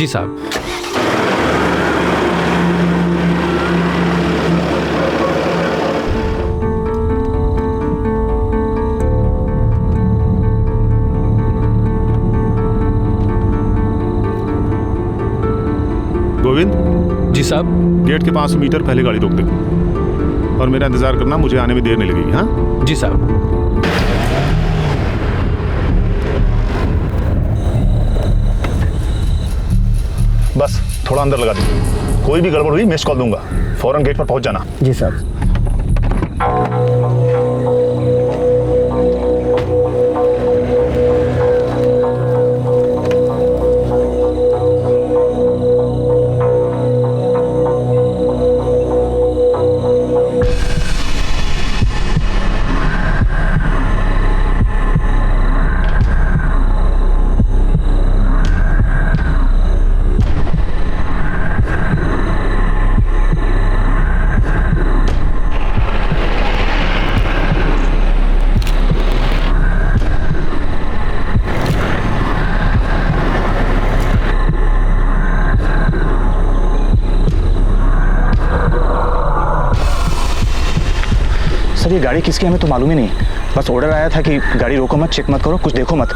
जी साहब। गोविंद। जी साहब। गेट के 500 मीटर पहले गाड़ी रोक दे और मेरा इंतजार करना, मुझे आने में देर नहीं लगेगी। हाँ जी साहब। बस थोड़ा अंदर लगा दे, कोई भी गड़बड़ हुई मिस कॉल दूंगा, फौरन गेट पर पहुंच जाना। जी साहब। सर, ये गाड़ी किसकी हमें तो मालूम ही नहीं। बस ऑर्डर आया था कि गाड़ी रोको मत, चेक मत करो, कुछ देखो मत,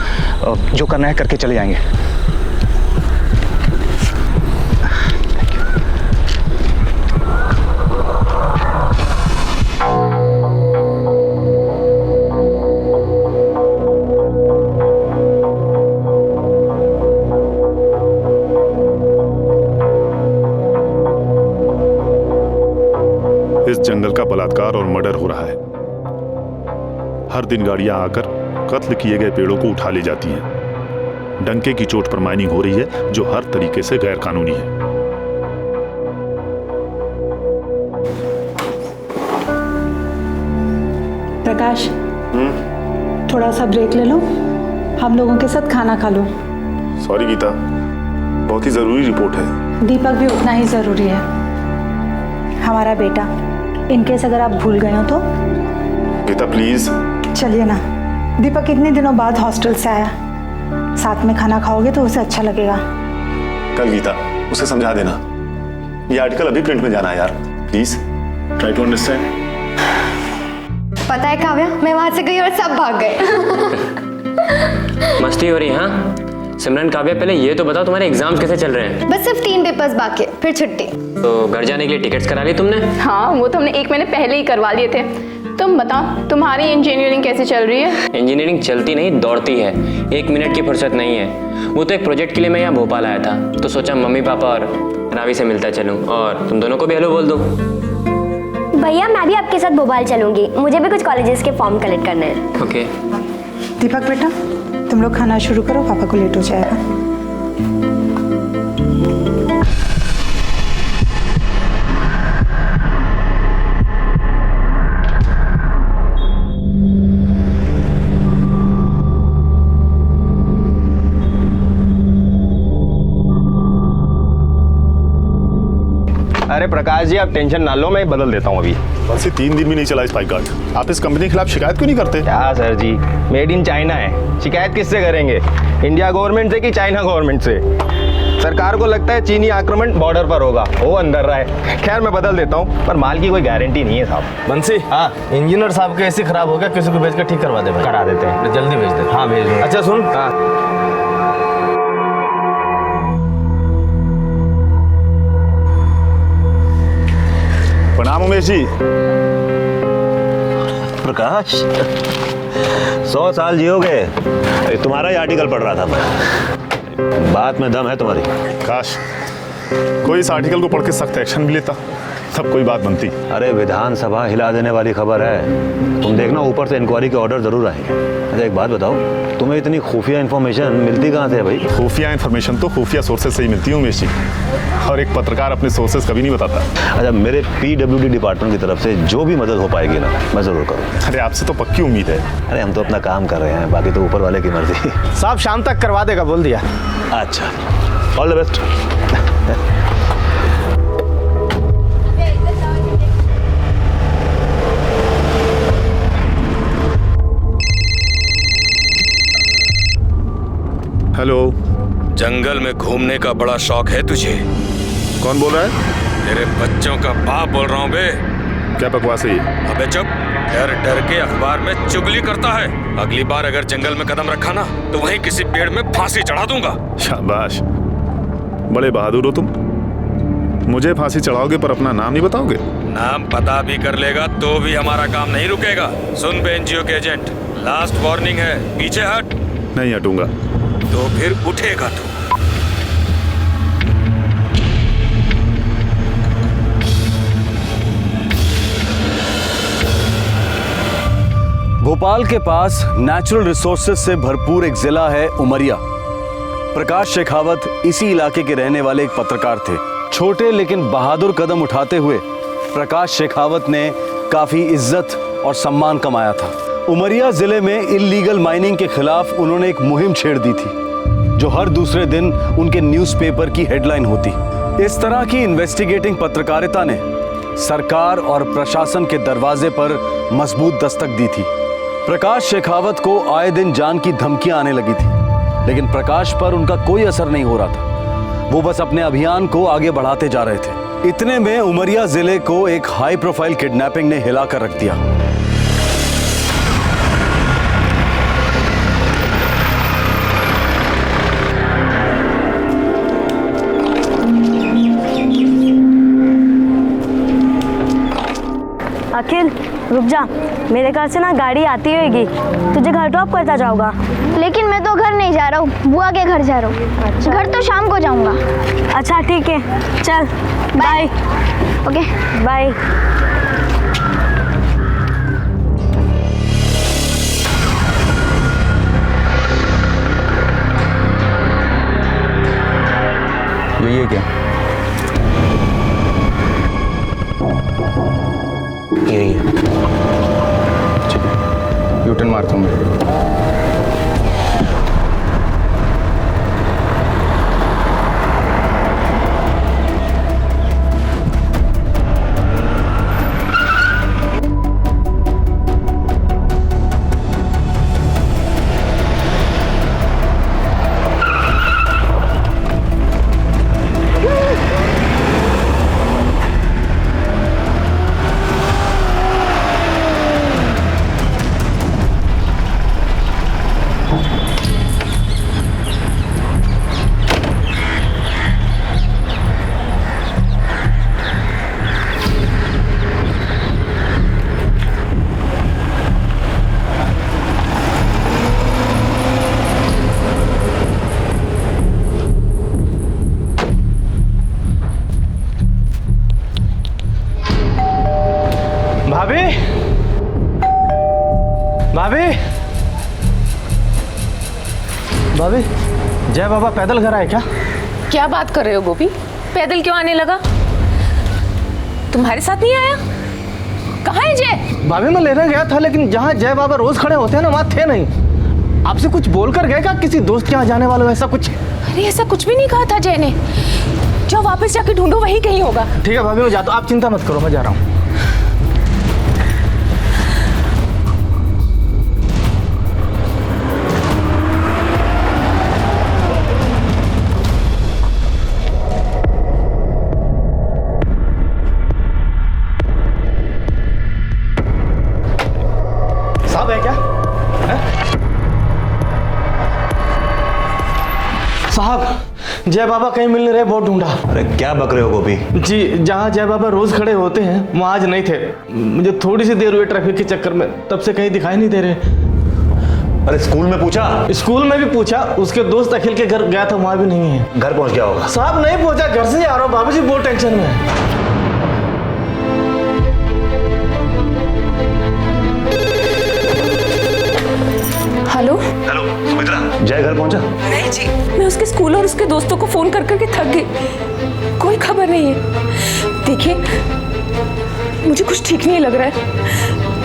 जो करना है करके चले जाएंगे। इस जंगल का बलात्कार और मर्डर हो रहा है। हर दिन गाड़ियां आकर कत्ल किए गए पेड़ों को उठा ले जाती हैं। डंके की चोट पर माइनिंग हो रही है, जो हर तरीके से गैर कानूनी है। प्रकाश, थोड़ा सा ब्रेक ले लो, हम लोगों के साथ खाना खा लो। सॉरी गीता, बहुत ही जरूरी रिपोर्ट है। दीपक भी उतना ही जरूरी है। हमारा बेटा, इनकेस अगर आप भूल गए हो तो। गीता प्लीज। चलिए ना, दीपक इतने दिनों बाद हॉस्टल से आया, साथ में खाना खाओगे तो उसे अच्छा लगेगा। कल गीता उसे समझा देना, ये आर्टिकल अभी प्रिंट में जाना है यार, प्लीज ट्राई टू अंडरस्टैंड। पता है काव्या, मैं वहां से गई और सब भाग गए। मस्ती हो रही है? हाँ सिमरन, काव्या, पहले ये तो बताओ तुम्हारे एग्जाम्स कैसे चल रहे हैं? बस सिर्फ 3 पेपर्स बाकी है, फिर छुट्टी। तो घर जाने के लिए टिकट्स करा ली तुमने? हाँ, वो तो हमने 1 महीने पहले ही करवा लिए थे। तुम बताओ, तुम्हारी इंजीनियरिंग कैसे चल रही है? इंजीनियरिंग चलती नहीं, दौड़ती है। 1 मिनट की फुर्सत नहीं है। वो तो एक प्रोजेक्ट के लिए मैं यहाँ भोपाल आया था, तो सोचा मम्मी पापा और रावी से मिलता चलूँ और तुम दोनों को भी हेलो बोल दूँ। भैया, मैं भी आपके साथ भोपाल चलूंगी, मुझे भी कुछ कॉलेजेस के फॉर्म कलेक्ट करने हैं। ओके। दीपक बेटा, तुम लोग खाना शुरू करो, पापा को लेट हो जाएगा। अरे प्रकाश जी, आप टेंशन ना लो, मैं बदल देता हूँ अभी। बस ये 3 दिन भी नहीं चला स्पाइक गार्ड। आप इस कंपनी के खिलाफ शिकायत क्यों नहीं करते? क्या sir ji, made in China है, शिकायत किससे करेंगे? इंडिया गवर्नमेंट से कि चाइना गवर्नमेंट से? सरकार को लगता है चीनी आक्रमण बॉर्डर पर होगा, वो अंदर रहा है। खैर मैं बदल देता हूँ, पर माल की कोई गारंटी नहीं है साहब। बंसी, हाँ इंजीनियर साहब के ऐसे खराब हो गया, किसी को भेज कर ठीक करवा दे। करा देते हैं, जल्दी भेज दे। हाँ भेज दो। अच्छा सुन, हाँ प्रणाम उमेश जी। प्रकाश, 100 साल जियोगे। तुम्हारा ही आर्टिकल पढ़ रहा था मैं, बात में दम है तुम्हारी। काश कोई इस आर्टिकल को पढ़ के सख्त एक्शन भी लेता, तब कोई बात बनती। अरे विधानसभा हिला देने वाली खबर है, तुम देखना ऊपर से इंक्वायरी के ऑर्डर जरूर आएंगे। अच्छा एक बात बताओ, तुम्हें इतनी खुफिया इन्फॉर्मेशन मिलती कहाँ से भाई? खुफिया इन्फॉर्मेशन तो खुफिया सोर्सेज से ही मिलती है उमेश जी, और एक पत्रकार अपने सोर्सेज कभी नहीं बताता। अच्छा, मेरे PWD डिपार्टमेंट की तरफ से जो भी मदद हो पाएगी ना, मैं जरूर करूँ। अरे आपसे तो पक्की उम्मीद है। अरे हम तो अपना काम कर रहे हैं, बाकी तो ऊपर वाले की मर्जी। साहब शाम तक करवा देगा बोल दिया। अच्छा, ऑल द बेस्ट। हेलो। जंगल में घूमने का बड़ा शौक है तुझे? कौन बोल रहा है? तेरे बच्चों का बाप बोल रहा हूँ बे। क्या बकवास है ये? अबे चुप, डर डर के अखबार में चुगली करता है। अगली बार अगर जंगल में कदम रखा ना तो वहीं किसी पेड़ में फांसी चढ़ा दूंगा। शाबाश, बड़े बहादुर हो तुम। मुझे फांसी चढ़ाओगे पर अपना नाम नहीं बताओगे? नाम पता भी कर लेगा तो भी हमारा काम नहीं रुकेगा। सुन बे एनजीओ के एजेंट, लास्ट वार्निंग है, पीछे हट। नहीं हटूंगा। तो फिर उठेगा तू। भोपाल के पास नेचुरल रिसोर्सेज से भरपूर एक जिला है उमरिया। प्रकाश शेखावत इसी इलाके के रहने वाले एक पत्रकार थे। छोटे लेकिन बहादुर कदम उठाते हुए प्रकाश शेखावत ने काफी इज्जत और सम्मान कमाया था। उमरिया जिले में इल्लीगल माइनिंग के खिलाफ उन्होंने एक मुहिम छेड़ दी थी जो हर दूसरे दिन उनके न्यूज़पेपर की हेडलाइन होती। इस तरह की इन्वेस्टिगेटिंग पत्रकारिता ने सरकार और प्रशासन के दरवाजे पर मजबूत दस्तक दी थी। प्रकाश शेखावत को आए दिन जान की धमकियां आने लगी थी, लेकिन प्रकाश पर उनका कोई असर नहीं हो रहा था। वो बस अपने अभियान को आगे बढ़ाते जा रहे थे। इतने में उमरिया जिले को एक हाई प्रोफाइल किडनैपिंग ने हिलाकर रख दिया। अखिल रुक जा, मेरे घर से ना गाड़ी आती होगी, तुझे घर ड्रॉप करता जाऊंगा। लेकिन मैं तो घर नहीं जा रहा हूँ, बुआ के घर जा रहा हूँ। अच्छा। घर तो शाम को जाऊंगा। अच्छा ठीक है, चल बाय। Okay bye. ये क्या? यही है। यूटर्न मारता हूँ मैं। भाभी, भाभी, भाभी, जय बाबा पैदल घर आए क्या? क्या बात कर रहे हो गोपी? पैदल क्यों आने लगा? तुम्हारे साथ नहीं आया? कहाँ है जय? भाभी मैं लेने गया था, लेकिन जहाँ जय बाबा रोज खड़े होते हैं ना वहाँ थे नहीं। आपसे कुछ बोलकर गए क्या? किसी दोस्त के यहाँ जाने वाले हो ऐसा कुछ? अरे ऐसा कुछ भी नहीं कहा था जय ने। जाओ वापस जाके ढूंढो, वहीं कहीं होगा। ठीक है भाभी मैं जाता हूँ, आप चिंता मत करो, मैं जा रहा हूँ। साहब है क्या? साहब जय बाबा कहीं मिल नहीं रहे, बहुत ढूंढा। अरे क्या बक रहे हो गोपी? जी जहाँ जय बाबा रोज खड़े होते हैं वहाँ आज नहीं थे। मुझे थोड़ी सी देर हुई ट्रैफिक के चक्कर में, तब से कहीं दिखाई नहीं दे रहे। अरे स्कूल में पूछा? स्कूल में भी पूछा, उसके दोस्त अखिल के घर गया था, वहाँ भी नहीं है। घर पहुँच गया होगा? साहब नहीं पहुँचा, घर से ही आ रहा हूँ। बाबूजी बहुत टेंशन में है। हेलो हेलो सुमित्रा, जय घर पहुंचा? नहीं जी, मैं उसके स्कूल और उसके दोस्तों को फोन कर करके थक गई, कोई खबर नहीं है। देखिए मुझे कुछ ठीक नहीं लग रहा है,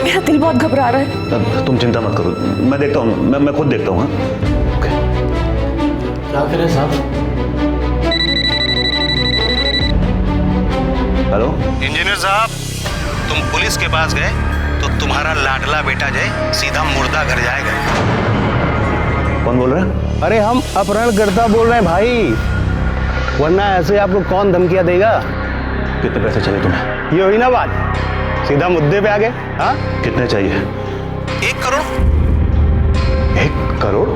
मेरा दिल बहुत घबरा रहा है। अब तुम चिंता मत करो, मैं देखता हूँ, मैं खुद देखता हूँ। क्या करें साहब? हेलो इंजीनियर साहब, तुम पुलिस के पास गए तो तुम्हारा लाडला बेटा जय सीधा मुर्दा घर जाएगा। कौन बोल रहा है? अरे हम अपहरणकर्ता बोल रहे हैं भाई, वरना ऐसे आपको कौन धमकियां देगा। कितने पैसे चाहिए तुम्हें? ये हुई ना बात, सीधा मुद्दे पे आ गए। हाँ, कितने चाहिए? 1 करोड़। 1 करोड़?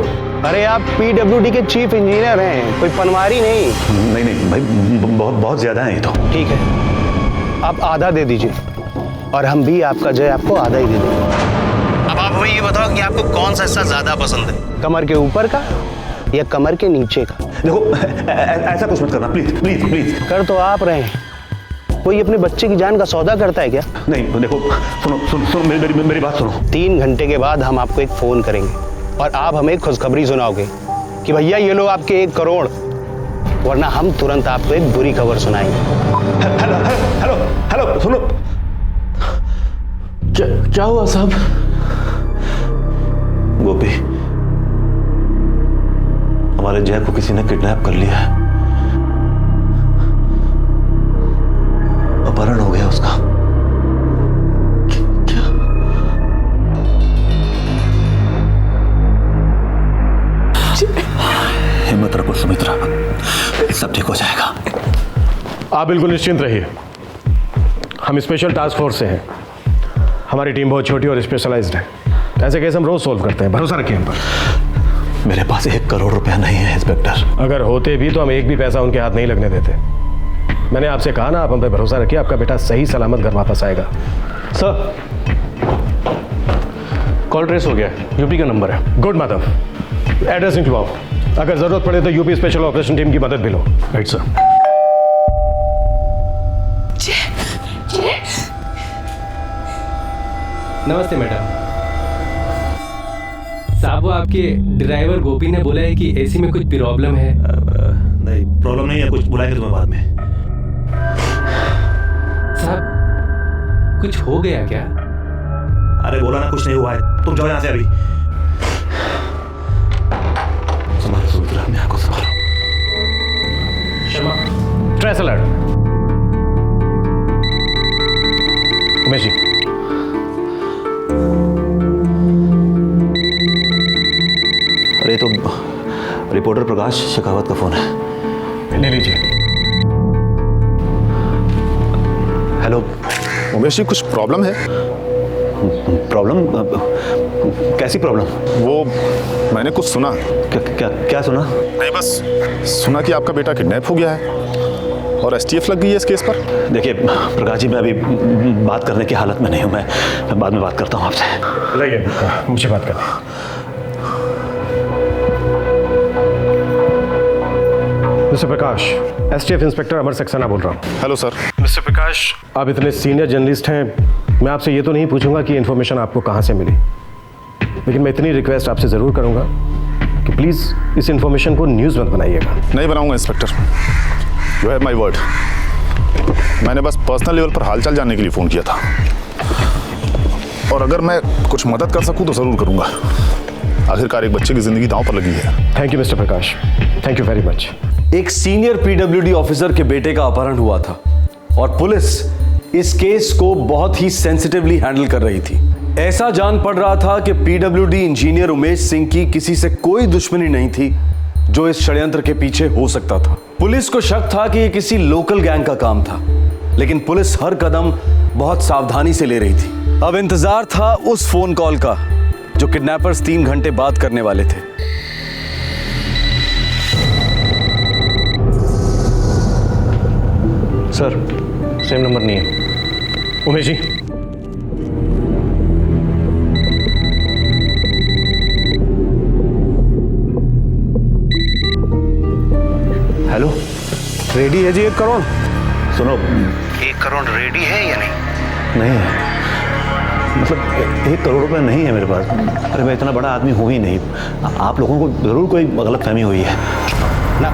अरे आप PWD के चीफ इंजीनियर हैं, कोई पनवारी नहीं। नहीं भाई, बहुत ज्यादा है ये तो। ठीक है, आप आधा दे दीजिए और हम भी आपका जय आपको आधा ही दे देंगे। अब आप हमें ये बताओ कि आपको कौन सा हिस्सा ज्यादा पसंद है, कमर के ऊपर का या कमर के नीचे का? देखो ऐसा कुछ मत करना, प्लीज प्लीज प्लीज। कर तो आप रहे हैं, कोई अपने बच्चे की जान का सौदा करता है क्या? नहीं देखो, सुनो मेरी बात सुनो। 3 घंटे के बाद हम आपको एक फोन करेंगे और आप हमें खुशखबरी सुनाओगे कि भैया ये लो आपके 1 करोड़, वरना हम तुरंत आपको एक बुरी खबर सुनाएंगे। हेलो हेलो हेलो, सुनो। क्या हुआ साहब? गोपी, हमारे जय को किसी ने किडनैप कर लिया है, अपहरण हो गया उसका। क्या? हिम्मत रखो सुमित्रा, सब ठीक हो जाएगा। आप बिल्कुल निश्चिंत रहिए, हम स्पेशल टास्क फोर्स से हैं। हमारी टीम बहुत छोटी और स्पेशलाइज्ड है, ऐसे केस हम रोज सोल्व करते हैं, भरोसा रखिए हम पर। मेरे पास 1 करोड़ रुपया नहीं है इंस्पेक्टर। अगर होते भी तो हम एक भी पैसा उनके हाथ नहीं लगने देते। मैंने आपसे कहा ना, आप हम पे भरोसा रखिए, आपका बेटा सही सलामत घर वापस आएगा। सर, कॉल ट्रेस हो गया, यूपी का नंबर है। गुड माधव, एड्रेस निकलवाओ, अगर जरूरत पड़े तो यूपी स्पेशल ऑपरेशन टीम की मदद भी लो। Right sir. नमस्ते मैडम साहब, वो आपके ड्राइवर गोपी ने बोला है कि एसी में कुछ प्रॉब्लम है। नहीं प्रॉब्लम नहीं है, कुछ बुलाएंगे तुम्हें बाद में। साहब कुछ हो गया क्या? अरे बोला ना कुछ नहीं हुआ है, तुम जाओ यहाँ से अभी। संभालो सुमित्रा, अपने आप को संभालो। Sharma, stress alert. उमेश जी, अरे तो रिपोर्टर प्रकाश शेखावत का फोन है, ले लीजिए। हेलो उमेश जी, कुछ प्रॉब्लम है? प्रॉब्लम? कैसी प्रॉब्लम? वो मैंने कुछ सुना। क्या सुना? नहीं बस सुना कि आपका बेटा किडनैप हो गया है और STF लग गई है इस केस पर। देखिए प्रकाश जी, मैं अभी बात करने की हालत में नहीं हूँ, मैं बाद में बात करता हूँ आपसे। लाइए, मुझे बात करनी। मिस्टर प्रकाश, STF इंस्पेक्टर अमर सक्सेना बोल रहा हूँ। Hello sir. मिस्टर प्रकाश, आप इतने सीनियर जर्नलिस्ट हैं, मैं आपसे ये तो नहीं पूछूंगा कि इन्फॉर्मेशन आपको कहाँ से मिली, लेकिन मैं इतनी रिक्वेस्ट आपसे ज़रूर करूँगा कि प्लीज़ इस इन्फॉर्मेशन को न्यूज़ मत बनाइएगा। नहीं बनाऊंगा inspector, you have my word. मैंने बस पर्सनल लेवल पर हालचाल जानने के लिए फ़ोन किया था, और अगर मैं कुछ मदद कर सकूं तो ज़रूर करूंगा। आखिरकार एक बच्चे की ज़िंदगी दांव पर लगी है। Thank you mister Prakash, thank you very much. एक सीनियर PWD ऑफिसर के बेटे का अपहरण हुआ था और पुलिस इस केस को बहुत ही सेंसिटिवली हैंडल कर रही थी। ऐसा जान पड़ रहा था कि PWD इंजीनियर उमेश सिंह की किसी से कोई दुश्मनी नहीं थी जो इस षड्यंत्र के पीछे हो सकता था। पुलिस को शक था कि यह किसी लोकल गैंग का काम था, लेकिन पुलिस हर कदम बहुत सावधानी से ले रही थी। अब इंतजार था उस फोन कॉल का जो किडनैपर्स 3 घंटे बाद करने वाले थे। सर, सेम नंबर नहीं है। उमेश जी, हेलो, रेडी है जी 1 करोड़? सुनो, 1 करोड़ रेडी है या नहीं? नहीं है, मतलब 1 करोड़ रुपए नहीं है मेरे पास। अरे मैं इतना बड़ा आदमी हूँ ही नहीं, आप लोगों को जरूर कोई गलतफहमी हुई है ना।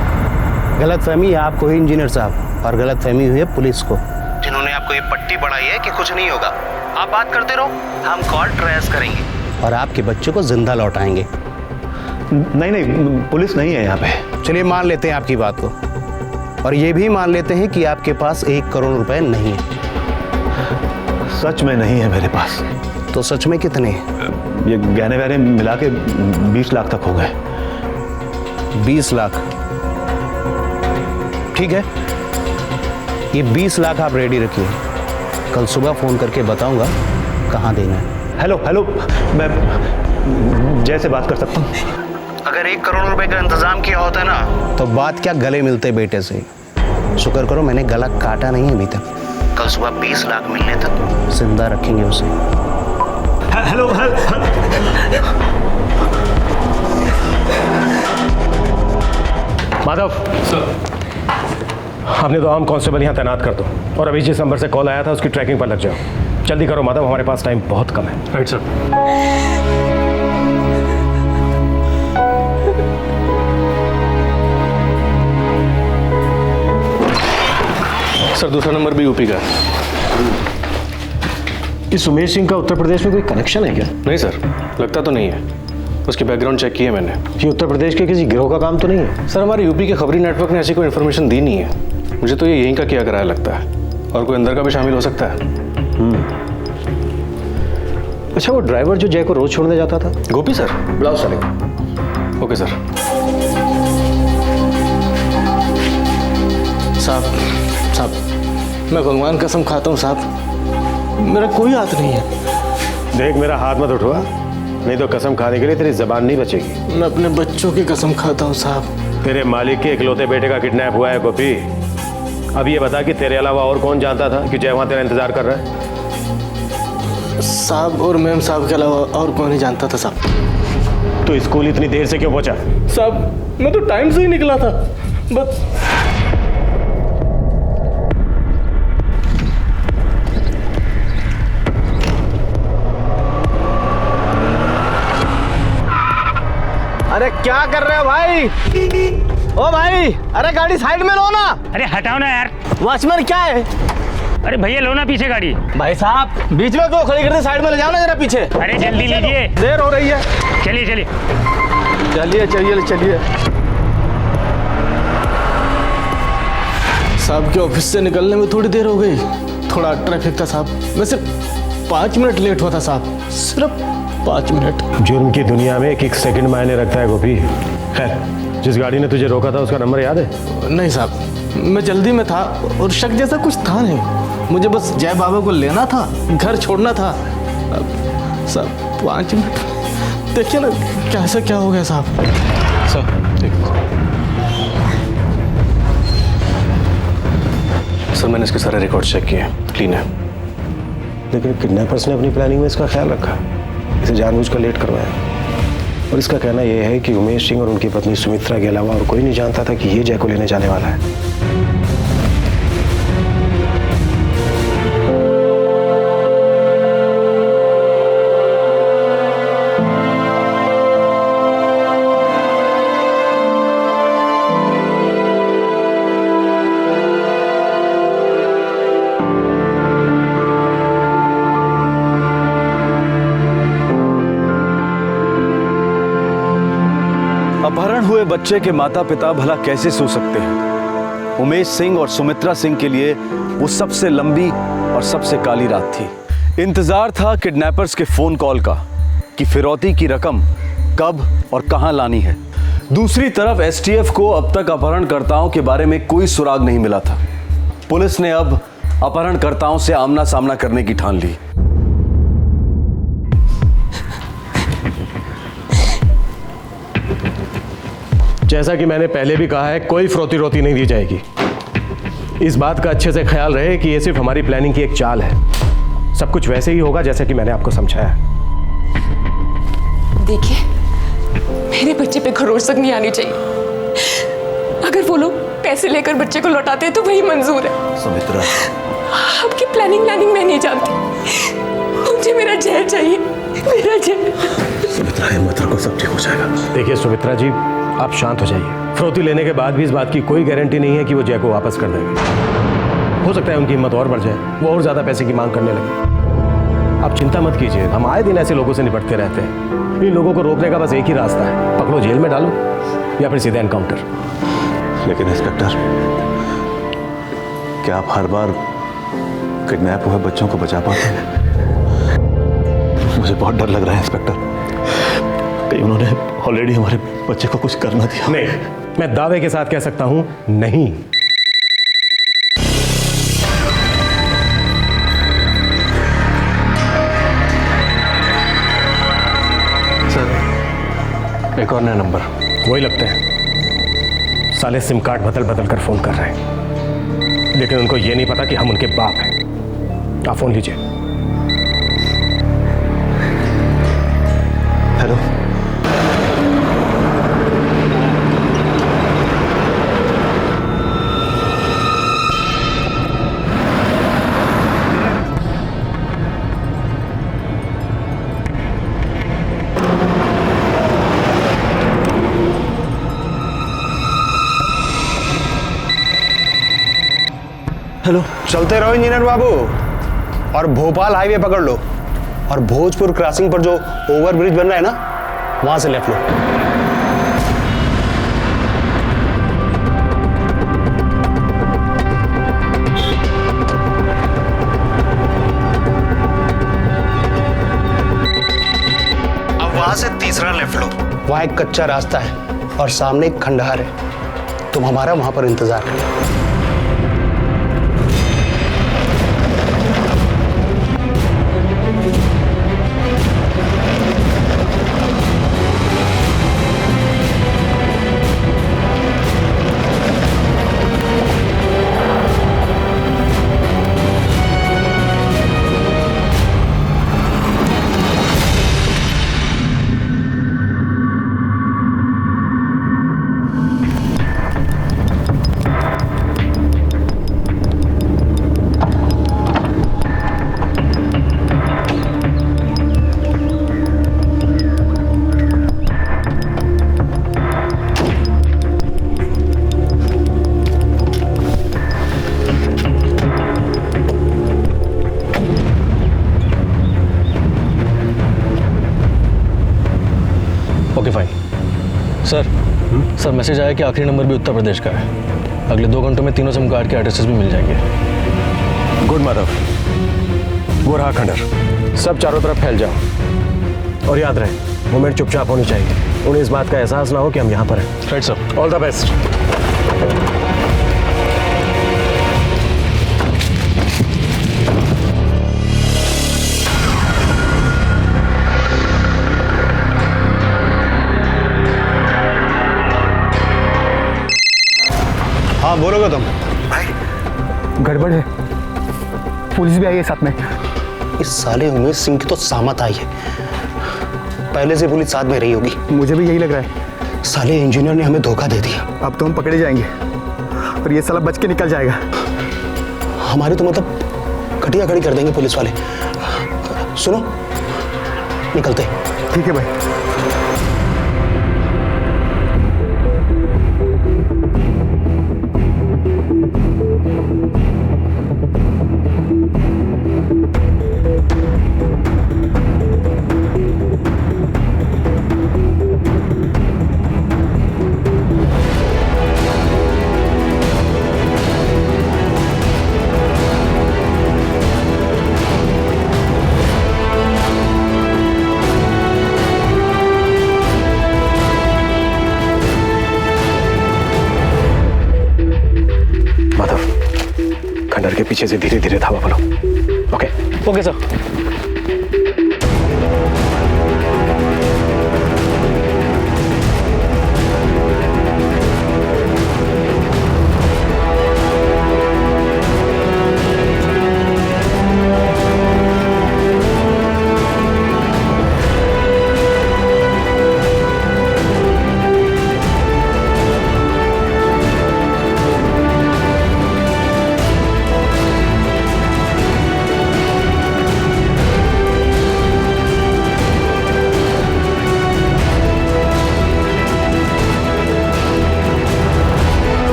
गलतफहमी आपको ही इंजीनियर साहब, और गलतफहमी हुई है पुलिस को, जिन्होंने आपको ये पट्टी बढ़ाई है कि कुछ नहीं होगा। आप बात करते रहो, हम कॉल ट्रेस करेंगे और आपके बच्चे को जिंदा लौटाएंगे। नहीं, पुलिस नहीं है यहाँ पे। चलिए मान लेते हैं आपकी बात को, और ये भी मान लेते हैं कि आपके पास 1 करोड़ रुपए नहीं है। सच में नहीं है मेरे पास। तो सच में कितने? ये गहने वहने मिला के 20 लाख तक हो गए। 20 लाख। ठीक है, ये 20 लाख आप रेडी रखिए, कल सुबह फोन करके बताऊंगा कहाँ देना है। हेलो हेलो, मैं जैसे बात कर सकता हूँ। अगर 1 करोड़ रुपए का इंतजाम किया होता ना तो बात क्या गले मिलते बेटे से। शुक्र करो मैंने गला काटा नहीं अभी तक। कल सुबह 20 लाख मिलने तक जिंदा रखेंगे उसे। हेलो माधव सर, आपने तो आर्म कांस्टेबल यहाँ तैनात कर दो और अभी जिस नंबर से कॉल आया था उसकी ट्रैकिंग पर लग जाओ। जल्दी करो माधव, हमारे पास टाइम बहुत कम है। Right sir. सर दूसरा नंबर भी यूपी का है। इस उमेश सिंह का उत्तर प्रदेश में कोई कनेक्शन है क्या? नहीं सर, लगता तो नहीं है। उसकी बैकग्राउंड चेक की है मैंने। ये उत्तर प्रदेश के किसी गिरोह का काम तो नहीं है? सर हमारे यूपी के खबरी नेटवर्क ने ऐसी कोई इन्फॉर्मेशन दी नहीं है। मुझे तो ये यहीं का किया कराया लगता है, और कोई अंदर का भी शामिल हो सकता है। अच्छा, वो ड्राइवर जो जय को रोज छोड़ने जाता था? गोपी सर। बुलाओ साले। Okay sir. साहब, मैं भगवान कसम खाता हूँ साहब, मेरा कोई हाथ नहीं है। देख, मेरा हाथ मत उठवा, नहीं तो कसम खाने के लिए तेरी जबान नहीं बचेगी। मैं अपने बच्चों की कसम खाता हूँ साहब। तेरे मालिक के इकलौते बेटे का किडनैप हुआ है गोपी। अब ये बता कि तेरे अलावा और कौन जानता था कि जय वहां तेरा इंतजार कर रहा है? साहब और मैम साहब के अलावा और कौन नहीं जानता था साहब। तो स्कूल इतनी देर से क्यों पहुंचा? साहब मैं तो टाइम से ही निकला था, बस। अरे क्या कर रहे हो भाई? ओ भाई, अरे गाड़ी साइड में लो ना। अरे हटाओ ना यार। वॉचमैन क्या है? अरे भैया लो ना पीछे गाड़ी। भाई साहब बीच में क्यों खड़ी करते? साइड में ले जाओ ना जरा पीछे। अरे जल्दी लीजिए, देर हो रही है। चलिए चलिए चलिए चलिए चलिए। साहब के ऑफिस से निकलने में थोड़ी देर हो गई, थोड़ा ट्रैफिक था साहब। मैं सिर्फ 5 मिनट लेट हुआ था साहब, सिर्फ 5 मिनट। जुर्म की दुनिया में एक सेकंड मायने रखता है गोपी। खैर, जिस गाड़ी ने तुझे रोका था उसका नंबर याद है? नहीं साहब, मैं जल्दी में था और शक जैसा कुछ था नहीं। मुझे बस जय बाबा को लेना था, घर छोड़ना था। साहब 5 मिनट देखिए ना कैसे क्या हो गया साहब। सर मैंने इसके सारे रिकॉर्ड चेक किए, क्लीन है। लेकिन किडनैपर्स ने अपनी प्लानिंग में इसका ख्याल रखा, इसे जानबूझकर लेट करवाया। और इसका कहना यह है कि उमेश सिंह और उनकी पत्नी सुमित्रा के अलावा और कोई नहीं जानता था कि ये जय को लेने जाने वाला है। अपहरण हुए बच्चे के माता पिता भला कैसे सो सकते हैं? उमेश सिंह और सुमित्रा सिंह के लिए वो सबसे लंबी और सबसे काली रात थी। इंतजार था किडनैपर्स के फोन कॉल का कि फिरौती की रकम कब और कहां लानी है। दूसरी तरफ एसटीएफ को अब तक अपहरणकर्ताओं के बारे में कोई सुराग नहीं मिला था। पुलिस ने अब अपहरणकर्ताओं से आमना सामना करने की ठान ली। जैसा कि मैंने पहले भी कहा है, कोई फ्रोती रोती नहीं दी जाएगी। इस बात का अच्छे से ख्याल रहे कि यह सिर्फ हमारी प्लानिंग की एक चाल है। सब कुछ वैसे ही होगा जैसे कि मैंने आपको समझाया। देखिए, मेरे बच्चे पे खरोच तक नहीं आनी चाहिए। अगर वो लोग पैसे लेकर बच्चे को लौटाते हैं तो वही मंजूर है। सुमित्रा, आपकी प्लानिंग मैं नहीं जानती। मुझे मेरा जय चाहिए, मेरा जय। सुमित्रा, हिम्मत रखो, सब ठीक हो जाएगा। देखिए सुमित्रा जी, आप शांत हो जाइए। फिरौती लेने के बाद भी इस बात की कोई गारंटी नहीं है कि वो जय को वापस कर देंगे। हो सकता है उनकी हिम्मत और बढ़ जाए, वो और ज्यादा पैसे की मांग करने लगे। आप चिंता मत कीजिए, हम आए दिन ऐसे लोगों से निपटते रहते हैं। इन लोगों को रोकने का बस एक ही रास्ता है, पकड़ो, जेल में डालो या फिर सीधा एनकाउंटर। लेकिन इंस्पेक्टर, क्या आप हर बार किडनैप हुए बच्चों को बचा पाते हैं? मुझे बहुत डर लग रहा है इंस्पेक्टर, कहीं उन्होंने ऑलरेडी हमारे बच्चे को कुछ करना दिया। नहीं, मैं दावे के साथ कह सकता हूं नहीं। सर, एक और नया नंबर। वही लगते हैं, साले सिम कार्ड बदल बदल कर फोन कर रहे हैं, लेकिन उनको ये नहीं पता कि हम उनके बाप हैं। आप फोन लीजिए। Hello, hello. चलते रहो इंजीनियर बाबू, और भोपाल हाईवे पकड़ लो, और भोजपुर क्रॉसिंग पर जो ओवरब्रिज बन रहा है ना, वहां से लेफ्ट लो। अब वहां से तीसरा लेफ्ट लो। वहां एक कच्चा रास्ता है और सामने एक खंडहर है। तुम हमारा वहां पर इंतजार करो। Okay fine. सर मैसेज आया कि आखिरी नंबर भी उत्तर प्रदेश का है। अगले 2 घंटों में तीनों सिम कार्ड के एड्रेसेस भी मिल जाएंगे। गुड माधव, वो रहा खंडर। सब चारों तरफ फैल जाओ, और याद रहे मूवमेंट चुपचाप होनी चाहिए। उन्हें इस बात का एहसास ना हो कि हम यहाँ पर हैं। Right sir. All the best. हाँ बोलोगे तुम? गड़बड़ है, पुलिस भी आई है साथ में। इस साले उमेश सिंह की तो सामत आई है। पहले से पुलिस साथ में रही होगी। मुझे भी यही लग रहा है। साले इंजीनियर ने हमें धोखा दे दिया। अब तो हम पकड़े जाएंगे और ये साला बच के निकल जाएगा। हमारी तो मतलब खटिया खड़ी कर देंगे पुलिस वाले। सुनो, निकलते। ठीक है भाई। खंडर के पीछे से धीरे धीरे धावा बोलो। Okay sir.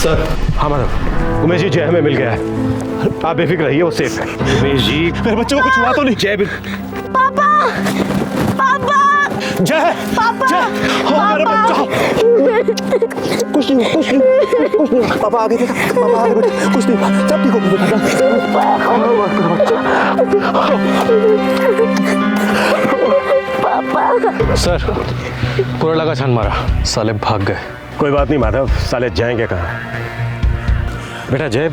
सर। हाँ माधव, उमेश जी जय हमें मिल गया है। आप बेफिक्र रहिए, वो सेफ है। उमेश जी, मेरे बच्चों को कुछ हुआ तो नहीं? जय पापा पापा जय पापा मेरा बच्चा। कुछ नहीं पापा आगे देखा, पापा आगे बेटा, कुछ नहीं, सब ठीक पापा। सर पूरा लगा छान मारा, साले भाग गए। कोई बात नहीं माधव, साले जाएंगे कहाँ? बेटा जय,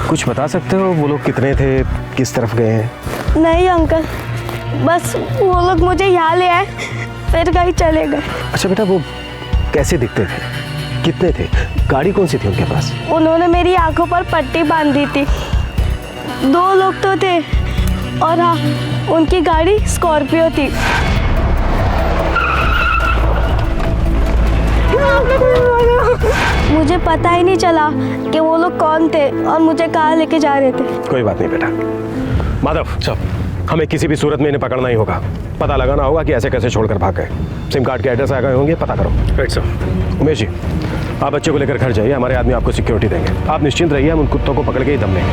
कुछ बता सकते हो वो लोग कितने थे, किस तरफ गए हैं? नहीं अंकल, बस वो लोग मुझे यहाँ ले आए, फिर कहीं चले गए। अच्छा बेटा, वो कैसे दिखते थे, कितने थे, गाड़ी कौन सी थी उनके पास? उन्होंने मेरी आंखों पर पट्टी बांधी थी। 2 लोग तो थे, और हाँ, उनकी गाड़ी स्कॉर्पियो थी। मुझे पता ही नहीं चला कि वो लोग कौन थे और मुझे कहाँ लेके जा रहे थे। कोई बात नहीं बेटा। माधव, हमें किसी भी सूरत में इन्हें पकड़ना ही होगा, पता लगाना होगा कि ऐसे कैसे छोड़कर भाग गए। सिम कार्ड के एड्रेस आ गए होंगे, पता करो। Right sir. उमेश जी, आप बच्चे को लेकर घर जाइए, हमारे आदमी आपको सिक्योरिटी देंगे। आप निश्चिंत रहिए, हम उन कुत्तों को पकड़ के ही दम लेंगे।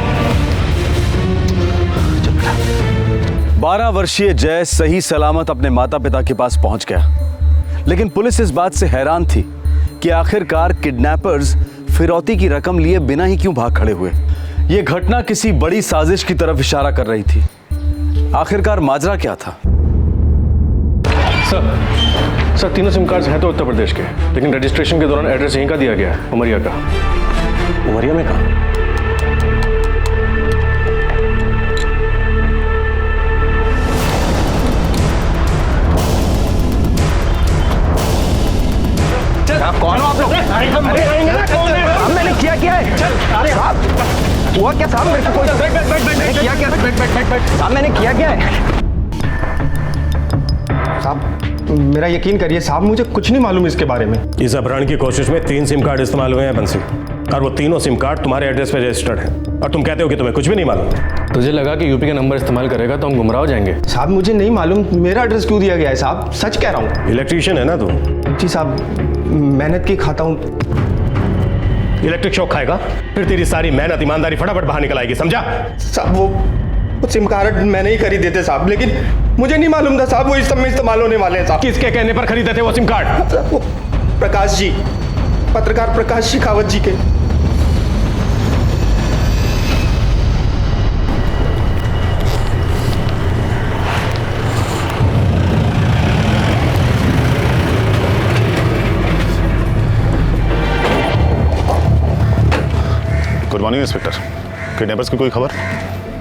12 वर्षीय जय सही सलामत अपने माता पिता के पास पहुंच गया, लेकिन पुलिस इस बात से हैरान थी कि आखिरकार किडनैपर्स फिरौती की रकम लिए बिना ही क्यों भाग खड़े हुए। यह घटना किसी बड़ी साजिश की तरफ इशारा कर रही थी। आखिरकार माजरा क्या था? सर तीनों सिम कार्ड्स हैं तो उत्तर प्रदेश के, लेकिन रजिस्ट्रेशन के दौरान एड्रेस यहीं का दिया गया है, उमरिया का। उमरिया में कहाँ? कौन हो आप लोग? अरे मैंने किया क्या है? अरे साहब हुआ क्या साहब? मेरे को कोई किया क्या? साहब मैंने किया क्या है? साहब मेरा यकीन करिए साहब, मुझे कुछ नहीं मालूम इसके बारे में। इस अपहरण की कोशिश में 3 सिम कार्ड इस्तेमाल हुए हैं बंसी, और वो तीनों सिम कार्ड तुम्हारे एड्रेस पे रजिस्टर्ड हैं, और तुम कहते हो कि तुम्हें कुछ भी नहीं मालूम। तुझे लगा कि यूपी का नंबर इस्तेमाल करेगा तो हम गुमराह हो जाएंगे? साहब मुझे नहीं मालूम मेरा एड्रेस क्यों दिया गया है साहब, सच कह रहा हूँ। इलेक्ट्रीशियन है ना तू? जी साहब, मेहनत की खाता हूँ। इलेक्ट्रिक शॉक खाएगा, फिर तेरी सारी मेहनत ईमानदारी फटाफट बाहर निकल आएगी, समझा? साहब वो सिम कार्ड मैंने ही खरीदे थे साहब, लेकिन मुझे नहीं मालूम था साहब वो इस सब में इस्तेमाल होने वाले हैं साहब। किसके कहने पर खरीदे थे वो सिम कार्ड? वो प्रकाश जी, पत्रकार प्रकाश शेखावत जी के। गुड मॉर्निंग इंस्पेक्टर, किडनैपर्स की कोई खबर?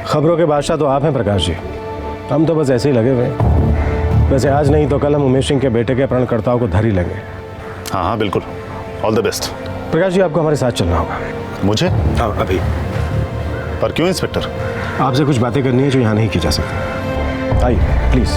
खबरों के बादशाह तो आप हैं प्रकाश जी, हम तो बस ऐसे ही लगे हुए हैं। वैसे आज नहीं तो कल हम उमेश सिंह के बेटे के अपहरणकर्ताओं को धर ही लेंगे। हाँ हाँ बिल्कुल, all the best. Prakash ji आपको हमारे साथ चलना होगा। मुझे? हाँ अभी। पर क्यों इंस्पेक्टर? आपसे कुछ बातें करनी है जो यहाँ नहीं की जा सकती। आइए प्लीज।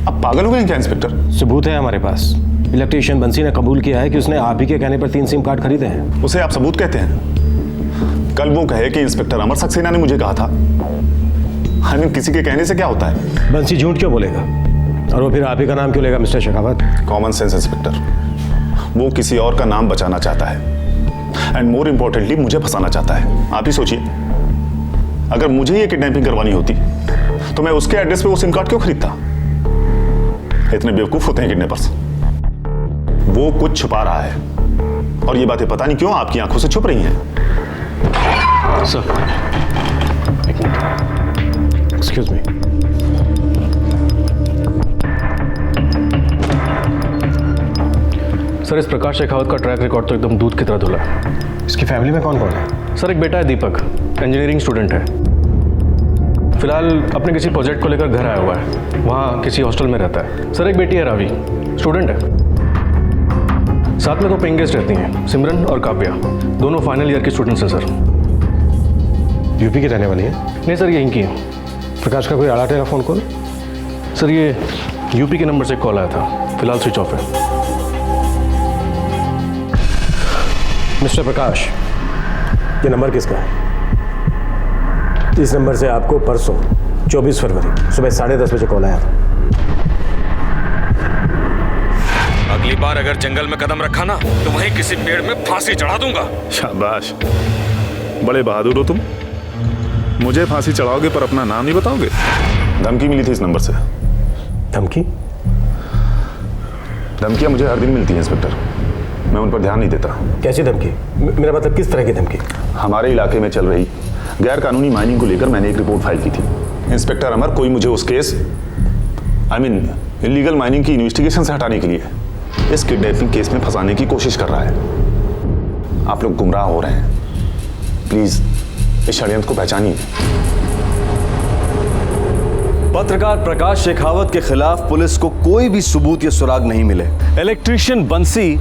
आप पागल हो गए क्या इंस्पेक्टर? सबूत है हमारे पास। इलेक्ट्रीशियन बंसी ने कबूल किया है कि उसने आप ही के कहने पर 3 सिम कार्ड खरीदे हैं। उसे आप सबूत कहते हैं? कल वो कहे कि इंस्पेक्टर अमर सक्सेना ने मुझे कहा था। आई मीन किसी के कहने से क्या होता है? बंसी झूठ क्यों बोलेगा, और वो फिर आप ही का नाम क्यों लेगा mister Shekhawat? Common sense inspector, वो किसी और का नाम बचाना चाहता है, एंड मोर इंपॉर्टेंटली मुझे फंसाना चाहता है। आप ही सोचिए, अगर मुझे ये किडनैपिंग करवानी होती तो मैं उसके एड्रेस पे वो सिम कार्ड क्यों खरीदता? इतने बेवकूफ होते हैं किडनैपर्स। वो कुछ छुपा रहा है, और ये बातें पता नहीं क्यों आपकी आंखों से छुप रही हैं। Sir excuse me. सर इस प्रकाश शेखावत का ट्रैक रिकॉर्ड तो एकदम दूध की तरह धुला है। इसकी फैमिली में कौन कौन है? सर एक बेटा है दीपक, इंजीनियरिंग स्टूडेंट है, फिलहाल अपने किसी प्रोजेक्ट को लेकर घर आया हुआ है, वहाँ किसी हॉस्टल में रहता है। सर एक बेटी है रावी, स्टूडेंट है, साथ में 2 पेइंग गेस्ट रहती हैं, सिमरन और काव्या, दोनों फाइनल ईयर की स्टूडेंट्स हैं। सर यूपी की रहने वाली है? नहीं सर यहीं की है। प्रकाश का कोई आड़ा टेढ़ा फोन कॉल? सर ये यूपी के नंबर से कॉल आया था, फिलहाल स्विच ऑफ है। मिस्टर प्रकाश, ये नंबर किसका है? इस नंबर से आपको परसों 24 फरवरी सुबह 10:30 बजे कॉल आया था। अगली बार अगर जंगल में कदम रखा ना तो वहीं किसी पेड़ में फांसी चढ़ा दूंगा। शाबाश, बड़े बहादुर हो तुम। मुझे फांसी चढ़ाओगे पर अपना नाम नहीं बताओगे? धमकी मिली थी इस नंबर से। धमकी? धमकियां मुझे हर दिन मिलती हैं इंस्पेक्टर, मैं उन पर ध्यान नहीं देता। कैसी धमकी? मेरा मतलब किस तरह की धमकी? हमारे इलाके में चल रही गैर कानूनी माइनिंग को लेकर मैंने एक रिपोर्ट फाइल की थी। इंस्पेक्टर अमर कोई मुझे उस केस इलीगल माइनिंग की इन्वेस्टिगेशन से हटाने के लिए इस किडनैपिंग केस में फंसाने की कोशिश कर रहा है। आप लोग गुमराह हो रहे हैं, प्लीज इस षड्यंत्र को पहचानिए। पत्रकार प्रकाश शेखावत के खिलाफ पुलिस को कोई भी सबूत या सुराग नहीं मिले। इलेक्ट्रीशियन बंसी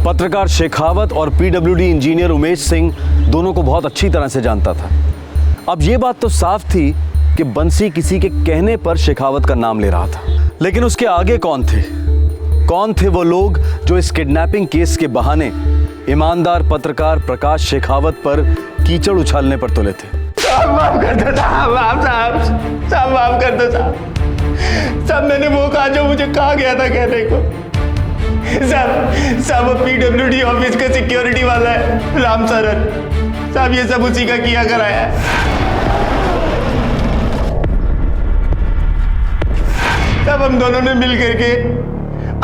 पत्रकार शेखावत और पीडब्ल्यूडी इंजीनियर उमेश सिंह दोनों को बहुत अच्छी तरह से जानता था। अब यह बात तो साफ थी कि बंसी किसी के कहने पर शेखावत का नाम ले रहा था, लेकिन उसके आगे कौन थे? कौन थे वो लोग जो इस किडनैपिंग केस के बहाने ईमानदार पत्रकार प्रकाश शेखावत पर कीचड़ उछालने पर तुले थे? माफ कर दो साहब, माफ कर दो साहब, मैंने वो कहा जो मुझे कहा गया था कहने को। साहब वो पीडब्ल्यूडी ऑफिस का सिक्योरिटी वाला है राम सरन साहब, ये सब उसी का किया कराया है। तब हम दोनों ने मिल करके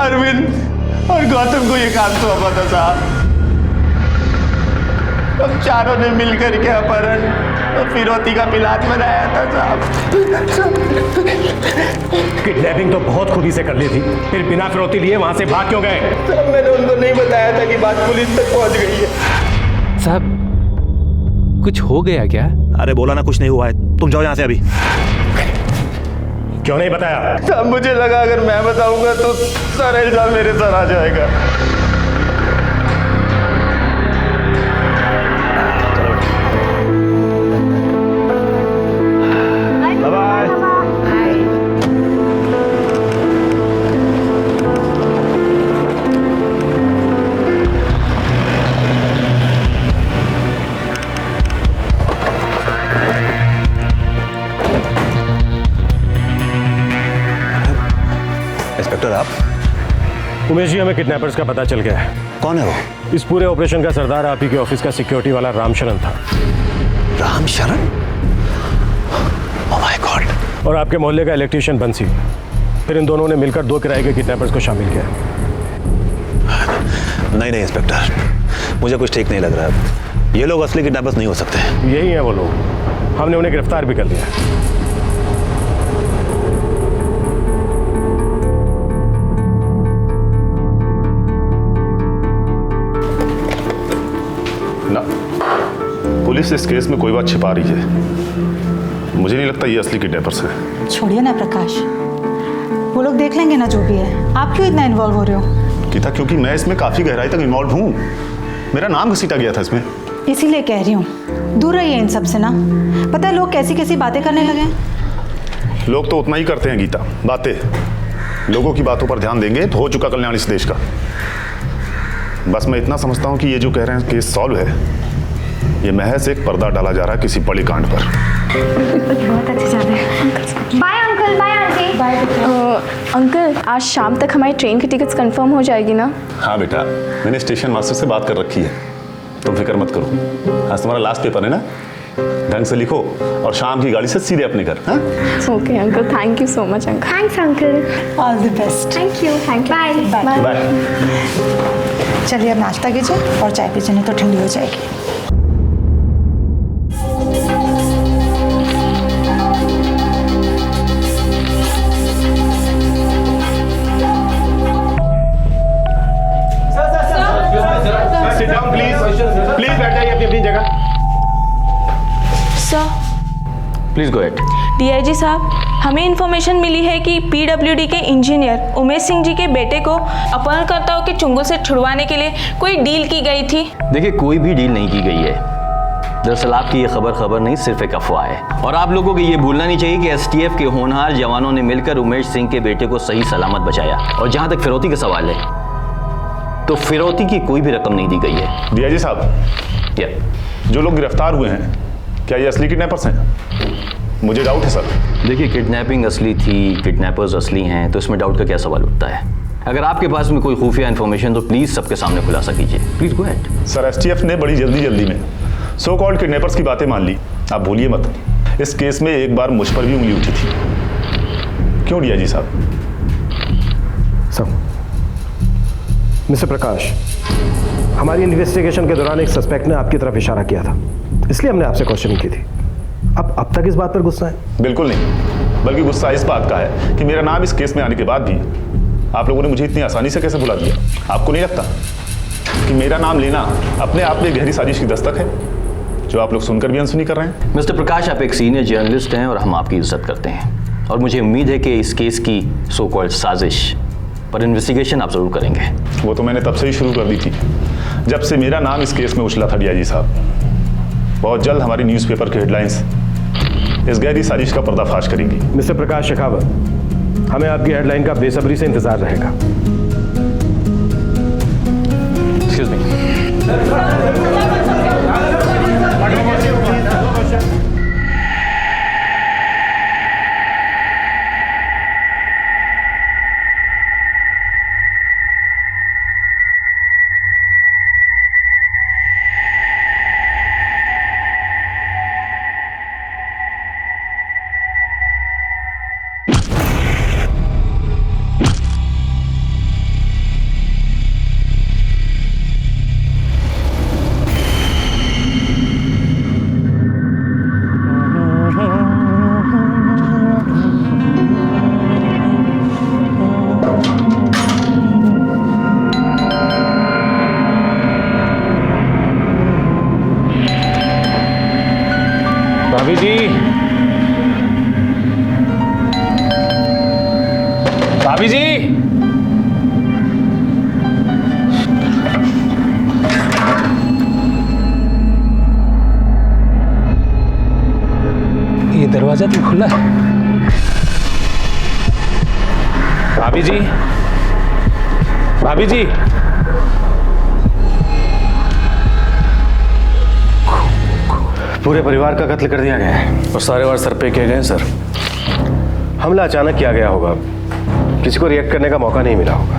अरविंद और गौतम को ये काम सौंपा था साहब। हम चारों ने मिल करके अपहरण और फिरौती का प्लान बनाया था साहब। किडनैपिंग तो बहुत खुदी से कर ली थी, फिर बिना फिरौती लिए वहां से भाग क्यों गए? साहब मैंने उनको नहीं बताया था कि बात पुलिस तक पहुंच गई है। साहब कुछ हो गया क्या? अरे बोला ना कुछ नहीं हुआ है, तुम जाओ यहाँ से अभी। क्यों नहीं बताया? साहब मुझे लगा अगर मैं बताऊंगा तो सारा इल्जाम मेरे सर आ जाएगा। इंस्पेक्टर आप? उमेश जी, हमें किडनैपर्स का पता चल गया है। कौन है वो? इस पूरे ऑपरेशन का सरदार आप ही के ऑफिस का सिक्योरिटी वाला रामशरण था। रामशरण? Oh my God. और आपके मोहल्ले का इलेक्ट्रीशियन बंसी। फिर इन दोनों ने मिलकर 2 किराए के किडनैपर्स को शामिल किया। नहीं इंस्पेक्टर, मुझे कुछ ठीक नहीं लग रहा है। ये लोग असली किडनैपर्स नहीं हो सकते। यही है वो लोग, हमने उन्हें गिरफ्तार भी कर लिया। ना, पुलिस इस केस में कोई बात छिपा रही है। मुझे नहीं लगता ये असली किडनैपर्स हैं। छोड़िए ना प्रकाश, वो लोग देख लेंगे ना जो भी है। आप क्यों इतना इन्वॉल्व हो रहे हो? गीता, क्योंकि मैं इसमें काफी गहराई तक इन्वॉल्व हूँ। मेरा नाम घसीटा गया था इसमें। इसीलिए कह रही हूँ, दूर रहिए इन सब से ना। पता है लोग कैसी कैसी बातें करने लगे हैं। लोग तो उतना ही करते हैं गीता, बातें। लोगों की बातों पर ध्यान देंगे तो हो चुका कल्याण इस देश का। बस मैं इतना समझता हूँ कि ये जो कह रहे हैं केस सॉल्व है, ये महज एक पर्दा डाला जा रहा है किसी बड़ी कांड पर। बहुत अच्छे जा रहे हैं। Bye uncle, bye aunty. Bye uncle, आज शाम तक हमारी ट्रेन की टिकट्स कंफर्म हो जाएगी ना? हाँ बेटा, मैंने स्टेशन मास्टर से बात कर रखी है, तुम फिक्र मत करो। आज तुम्हारा लास्ट पेपर है ना, ढंग से लिखो और शाम की गाड़ी से सीधे अपने घर। हाँ okay uncle, thank you so much uncle. Thanks uncle. All the best. Thank you. Bye bye. चलिए अब नाश्ता कीजिए और चाय पीजिए, नहीं तो ठंडी हो जाएगी। Sit down, please. Please बैठ जाइए अपनी जगह। Sir please go ahead. DIG साहब, हमें इन्फॉर्मेशन मिली है कि पीडब्ल्यूडी के इंजीनियर उमेश सिंह जी के बेटे को अपहरणकर्ताओं के चुंगल से छुड़वाने के लिए कोई डील की गई थी। देखिए, कोई भी डील नहीं की गई है। दरअसल आपकी ये खबर नहीं, सिर्फ एक अफवाह है। और आप लोगों को ये भूलना नहीं चाहिए कि एसटीएफ के होनहार जवानों ने मिलकर उमेश सिंह के बेटे को सही सलामत बचाया। और जहां तक फिरौती का सवाल है, तो फिरौती की कोई भी रकम नहीं दी गई है। डीआईजी साहब, जो लोग गिरफ्तार हुए हैं, क्या ये असली किडनैपर्स हैं? मुझे डाउट है सर। देखिए, किडनैपिंग असली थी, किडनैपर्स असली हैं, तो इसमें डाउट का क्या सवाल उठता है? अगर आपके पास में कोई खुफिया इन्फॉर्मेशन तो प्लीज सबके सामने खुलासा कीजिए। Please go ahead. Sir STF ने बड़ी जल्दी में सो कॉल्ड किडनैपर्स की बातें मान ली। आप भूलिए मत, इस केस में एक बार मुझ पर भी उंगली उठी थी। क्यों डीआईजी साहब? मिस्टर प्रकाश, हमारी इन्वेस्टिगेशन के दौरान एक सस्पेक्ट ने आपकी तरफ इशारा किया था, इसलिए हमने आपसे क्वेश्चनिंग की थी। अब तक इस बात पर गुस्सा है? बिल्कुल नहीं, बल्कि गुस्सा इस बात का है कि मेरा नाम इस केस में आने के बाद भी आप लोगों ने मुझे इतनी आसानी से कैसे भुला दिया। आपको नहीं लगता कि मेरा नाम लेना अपने आप में गहरी साजिश की दस्तक है, जो आप लोग सुनकर भी अनसुनी कर रहे हैं? मिस्टर प्रकाश, आप एक सीनियर जर्नलिस्ट हैं और हम आपकी इज्जत करते हैं, और मुझे उम्मीद है कि इस केस की सो कॉल्ड साजिश पर इन्वेस्टिगेशन आप जरूर करेंगे। वो तो मैंने तब से ही शुरू कर दी थी, जब से मेरा नाम इस केस में उछला था डीआईजी साहब। बहुत जल्द हमारी न्यूज़पेपर की हेडलाइंस इस गहरी साजिश का पर्दाफाश करेंगी। मिस्टर प्रकाश शेखावत, हमें आपकी हेडलाइन का बेसब्री से इंतजार रहेगा। Excuse me. भाभी जी, भाभी जी, ये दरवाजा तो खुला है। भाभी जी, भाभी जी, पूरे परिवार का कत्ल कर दिया गया है और सारे वार सर पे किए गए सर। हमला अचानक किया गया होगा, किसी को रिएक्ट करने का मौका नहीं मिला होगा।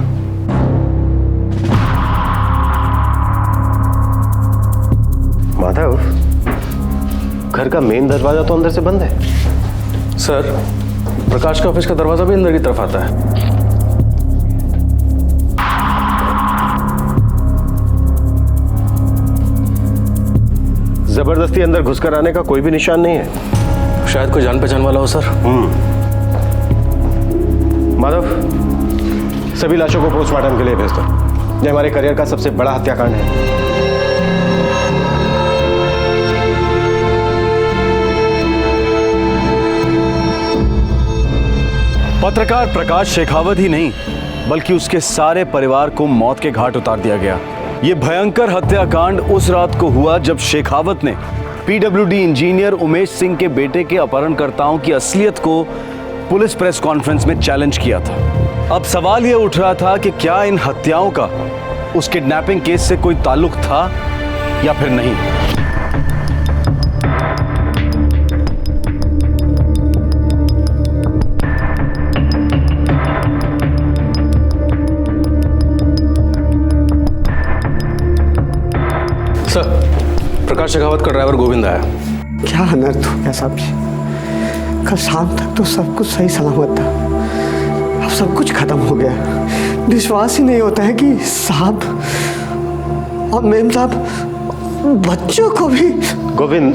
माधव, घर का मेन दरवाजा तो अंदर से बंद है। सर, प्रकाश का ऑफिस का दरवाजा भी अंदर की तरफ आता है। जबरदस्ती अंदर घुसकर आने का कोई भी निशान नहीं है। शायद कोई जान पहचान वाला हो सर। माधव, सभी लाशों को पोस्टमार्टम के लिए भेज दो। ये हमारे करियर का सबसे बड़ा हत्याकांड है। पत्रकार प्रकाश शेखावत ही नहीं, बल्कि उसके सारे परिवार को मौत के घाट उतार दिया गया। यह भयंकर हत्याकांड उस रात को हुआ जब शेखावत ने पीडब्ल्यूडी इंजीनियर उमेश सिंह के बेटे के अपहरणकर्ताओं की असलियत को पुलिस प्रेस कॉन्फ्रेंस में चैलेंज किया था। अब सवाल यह उठ रहा था कि क्या इन हत्याओं का उस किडनैपिंग केस से कोई ताल्लुक था या फिर नहीं। सर, प्रकाश शेखावत का ड्राइवर गोविंद आया। क्या अनर्थ हो गया साहब जी। कल शाम तक तो सब कुछ सही सलामत था, अब सब कुछ खत्म हो गया। विश्वास ही नहीं होता है कि साहब और मेम साहब बच्चों को भी। गोविंद,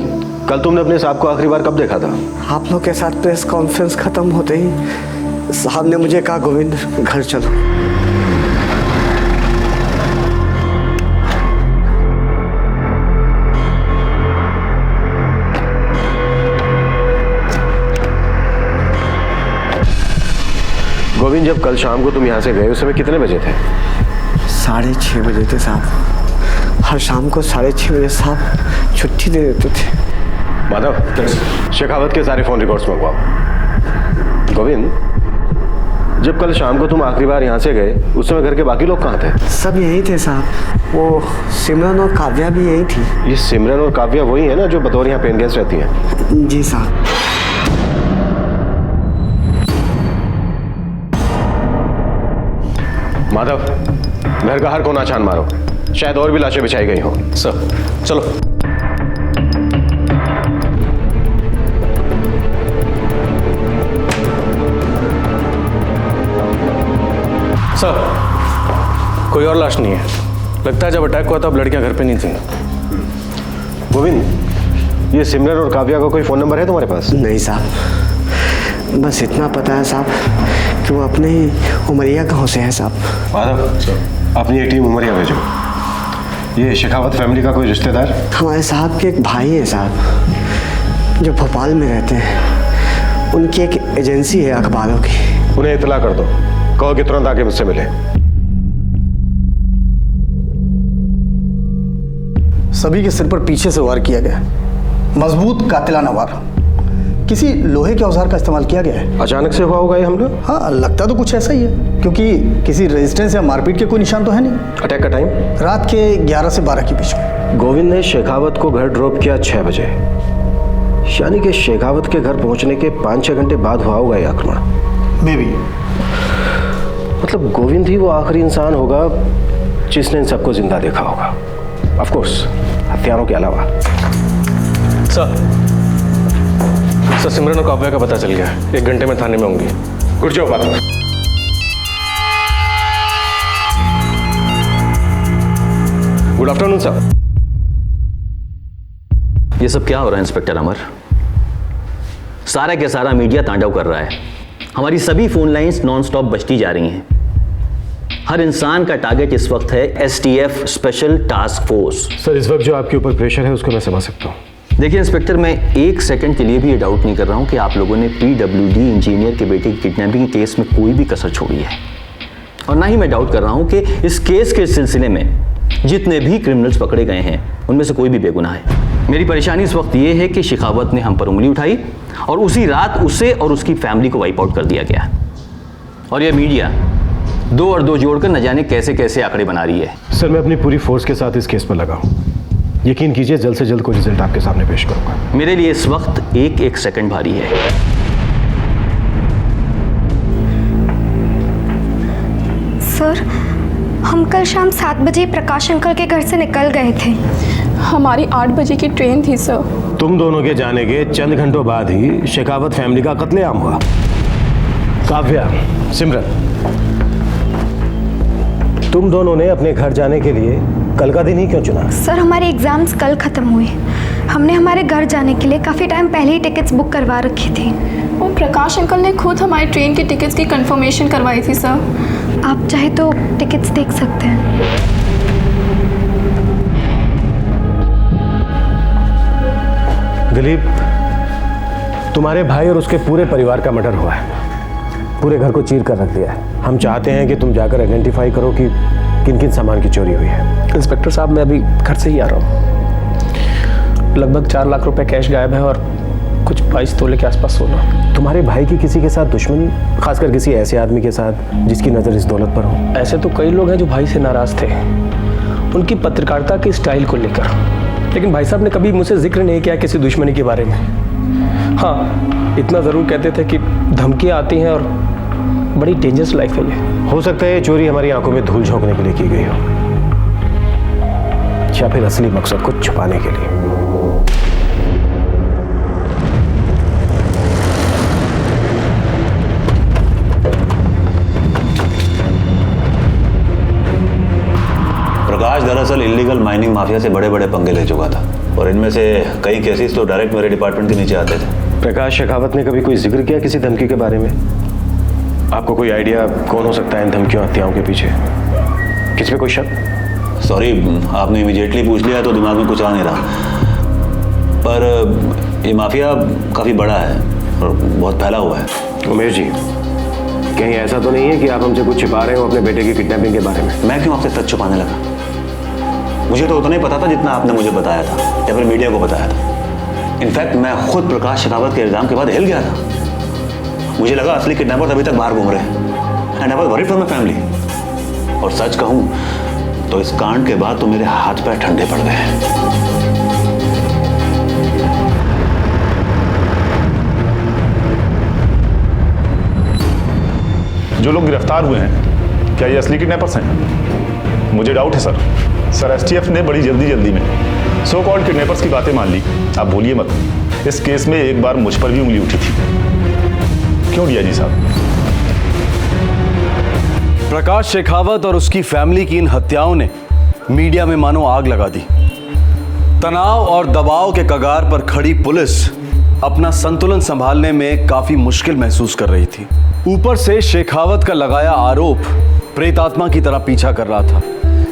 कल तुमने अपने साहब को आखिरी बार कब देखा था? आप लोग के साथ प्रेस कॉन्फ्रेंस खत्म होते ही साहब ने मुझे कहा, गोविंद घर चलो। गोविंद, जब कल शाम को तुम यहाँ से गए उस समय कितने बजे थे? 6:30 बजे थे साहब। हर शाम को 6:30 बजे साहब छुट्टी दे देते थे। माधव, शेखावत के सारे फोन रिकॉर्ड्स मंगवाओ। गोविंद, जब कल शाम को तुम आखिरी बार यहाँ से गए उस समय घर के बाकी लोग कहाँ थे? सब यहीं थे साहब। वो सिमरन और काव्या भी यहीं थी। ये सिमरन और काव्या वही है ना जो बतौर यहाँ पेन गेस्ट रहती हैं? जी साहब। माधव, घर का हर कोना छान मारो, शायद और भी लाशें बिछाई गई हों। सर चलो। सर कोई और लाश नहीं है। लगता है जब अटैक हुआ तब लड़कियां घर पे नहीं थी। गोविंद, ये सिमरन और काव्या का कोई फ़ोन नंबर है तुम्हारे पास? नहीं साहब, बस इतना पता है साहब कि वो अपने ही उमरिया गाँव से है साहब। माधव, अपनी एक टीम उमरिया भेजो। ये शेखावत फैमिली का कोई रिश्तेदार? हमारे साहब के एक भाई है साहब, जो भोपाल में रहते हैं। उनकी एक एजेंसी है अखबारों की। उन्हें इतला कर दो, कहो कि तुरंत आके मुझसे मिले। सभी के सिर पर पीछे से वार किया गया, मजबूत कातिलाना वार। किसी लोहे के औजार का इस्तेमाल किया गया है। अचानक से हुआ होगा ये हमला? हाँ, लगता तो कुछ ऐसा ही है, क्योंकि किसी रेजिस्टेंस या मारपीट के कोई निशान तो है नहीं। अटैक का टाइम? रात के 11 से 12 के बीच में। गोविंद ने शेखावत को घर ड्रॉप किया 6 बजे, यानी कि शेखावत के घर पहुंचने के 5-6 घंटे बाद हुआ होगा यह आक्रमण। May be. मतलब गोविंद ही वो आखिरी इंसान होगा जिसने इन सबको जिंदा देखा होगा, ऑफ कोर्स हथियारों के अलावा। सर सिमरन और काव्या का पता चल गया, 1 घंटे में थाने में होंगी। गुड जॉब बात। Good afternoon sir. ये सब क्या हो रहा है इंस्पेक्टर अमर? सारा के सारा मीडिया तांडव कर रहा है। हमारी सभी फोन लाइंस नॉनस्टॉप बजती जा रही हैं। हर इंसान का टारगेट इस वक्त है STF special task force. Sir इस वक्त जो आपके ऊपर प्रेशर है उसको मैं समझ सकता हूँ। देखिए इंस्पेक्टर, मैं 1 सेकंड के लिए भी ये डाउट नहीं कर रहा हूँ कि आप लोगों ने पीडब्ल्यूडी इंजीनियर के बेटे की किडनैपिंग केस में कोई भी कसर छोड़ी है, और ना ही मैं डाउट कर रहा हूँ कि इस केस के सिलसिले में जितने भी क्रिमिनल्स पकड़े गए हैं उनमें से कोई भी बेगुनाह है। मेरी परेशानी इस वक्त ये है कि शेखावत ने हम पर उंगली उठाई और उसी रात उसे और उसकी फैमिली को वाइप आउट कर दिया गया, और यह मीडिया 2 और 2 जोड़कर न जाने कैसे कैसे आंकड़े बना रही है। सर मैं अपनी पूरी फोर्स के साथ इस केस पर लगा हूँ, यकीन कीजिए जल्द से जल्द कोई रिजल्ट आपके सामने पेश करूंगा। मेरे लिए इस वक्त एक सेकंड भारी है। सर हम कल शाम 7 बजे प्रकाश अंकल के घर से निकल गए थे। हमारी 8 बजे की ट्रेन थी सर। तुम दोनों के जाने के चंद घंटों बाद ही शेखावत फैमिली का कत्लेआम हुआ। काव्या, सिमरन, तुम दोनों ने अपने घर जाने के लिए कल का दिन ही क्यों चुना? सर हमारे एग्जाम्स कल ख़त्म हुए, हमने हमारे घर जाने के लिए काफ़ी टाइम पहले ही टिकट्स बुक करवा रखी थी। और प्रकाश अंकल ने खुद हमारी ट्रेन की टिकट्स की कंफर्मेशन करवाई थी सर। आप चाहे तो टिकट्स देख सकते हैं। दिलीप, तुम्हारे भाई और उसके पूरे परिवार का मर्डर हुआ है, पूरे घर को चीर कर रख दिया है। हम चाहते हैं कि तुम जाकर आइडेंटिफाई करो कि किन किन सामान की चोरी हुई है। इंस्पेक्टर साहब मैं अभी घर से ही आ रहा हूँ। लगभग 4 लाख रुपए कैश गायब है और कुछ 22 तोले के आसपास सोना। तुम्हारे भाई की किसी के साथ दुश्मनी, खासकर किसी ऐसे आदमी के साथ जिसकी नज़र इस दौलत पर हो? ऐसे तो कई लोग हैं जो भाई से नाराज थे उनकी पत्रकारिता की स्टाइल को लेकर, लेकिन भाई साहब ने कभी मुझसे जिक्र नहीं किया किसी दुश्मनी के बारे में। हाँ, इतना ज़रूर कहते थे कि धमकियाँ आती हैं और बड़ी डेंजरस लाइफ है ये। हो सकता है ये चोरी हमारी आंखों में धूल झोंकने के लिए की गई हो, या फिर असली मकसद को छुपाने के लिए। प्रकाश दरअसल इलीगल माइनिंग माफिया से बड़े बड़े पंगे ले चुका था, और इनमें से कई केसेस तो डायरेक्ट मेरे डिपार्टमेंट के नीचे आते थे। प्रकाश शेखावत ने कभी कोई जिक्र किया किसी धमकी के बारे में? आपको कोई आइडिया कौन हो सकता है इन धमकियों हत्याओं के पीछे? किस पे कोई शक? सॉरी, आपने इमीडिएटली पूछ लिया तो दिमाग में कुछ आ नहीं रहा, पर ये माफिया काफ़ी बड़ा है और बहुत फैला हुआ है। उमेश जी, कहीं ऐसा तो नहीं है कि आप हमसे कुछ छिपा रहे हो अपने बेटे की किडनैपिंग के बारे में? मैं क्यों आपसे सच छुपाने लगा? मुझे तो उतना ही पता था जितना आपने मुझे बताया था या फिर मीडिया को बताया था। इनफैक्ट मैं खुद प्रकाश शेखावत के इल्जाम के बाद हिल गया था। मुझे लगा असली किडनैपर्स अभी तक बाहर घूम रहे हैं, and I was worried for my family. और सच कहूं तो इस कांड के बाद तो मेरे हाथ पैर ठंडे पड़ गए हैं। जो लोग गिरफ्तार हुए हैं क्या ये असली किडनैपर्स हैं? मुझे डाउट है सर एसटीएफ ने बड़ी जल्दी में सो कॉल्ड किडनैपर्स की बातें मान ली। आप भूलिए मत, इस केस में एक बार मुझ पर भी उंगली उठी थी। क्यों डीआईजी साहब? प्रकाश शेखावत और उसकी फैमिली की इन हत्याओं ने मीडिया में मानो आग लगा दी। तनाव और दबाव के कगार पर खड़ी पुलिस अपना संतुलन संभालने में काफी मुश्किल महसूस कर रही थी। ऊपर से शेखावत का लगाया आरोप प्रेतात्मा की तरह पीछा कर रहा था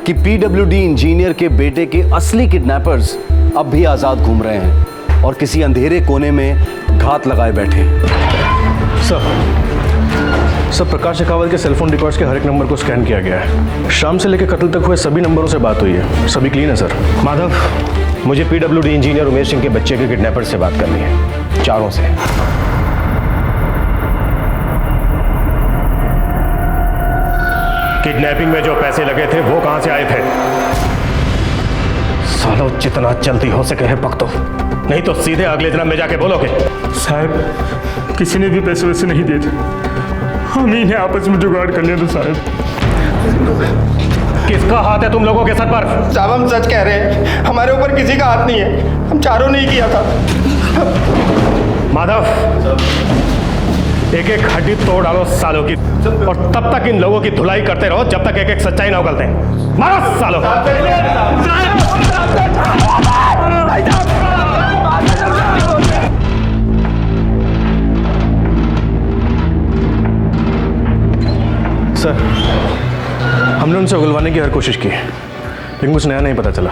कि पीडब्ल्यूडी इंजीनियर के बेटे के असली किडनैपर्स अब भी आजाद घूम रहे हैं और किसी अंधेरे कोने में घात लगाए बैठे हैं। सर प्रकाश शेखावत के सेलफोन रिकॉर्ड्स के हर एक नंबर को स्कैन किया गया है। शाम से लेकर कत्ल तक हुए सभी नंबरों से बात हुई है, सभी क्लीन है सर। माधव, मुझे पीडब्ल्यूडी इंजीनियर उमेश सिंह के बच्चे के किडनैपर से बात करनी है, चारों से। किडनैपिंग में जो पैसे लगे थे वो कहां से आए थे? सालो, जितना जल्दी हो सके है पक दो, नहीं तो सीधे अगले जन्म में जाके बोलोगे। साहब किसी ने भी पैसे वैसे नहीं दिए थे, हम ही ने आपस में जुगाड़ कर लिया था साहब। किसका हाथ है तुम लोगों के सर पर? साहब हम सच कह रहे हैं, हमारे ऊपर किसी का हाथ नहीं है, हम चारों ने ही किया था। माधव, एक एक हड्डी तोड़ डालो सालों की, और तब तक इन लोगों की धुलाई करते रहो जब तक एक एक सच्चाई ना उगलते। मारो सालों। सर हमने उनसे उगलवाने की हर कोशिश की लेकिन कुछ नया नहीं पता चला।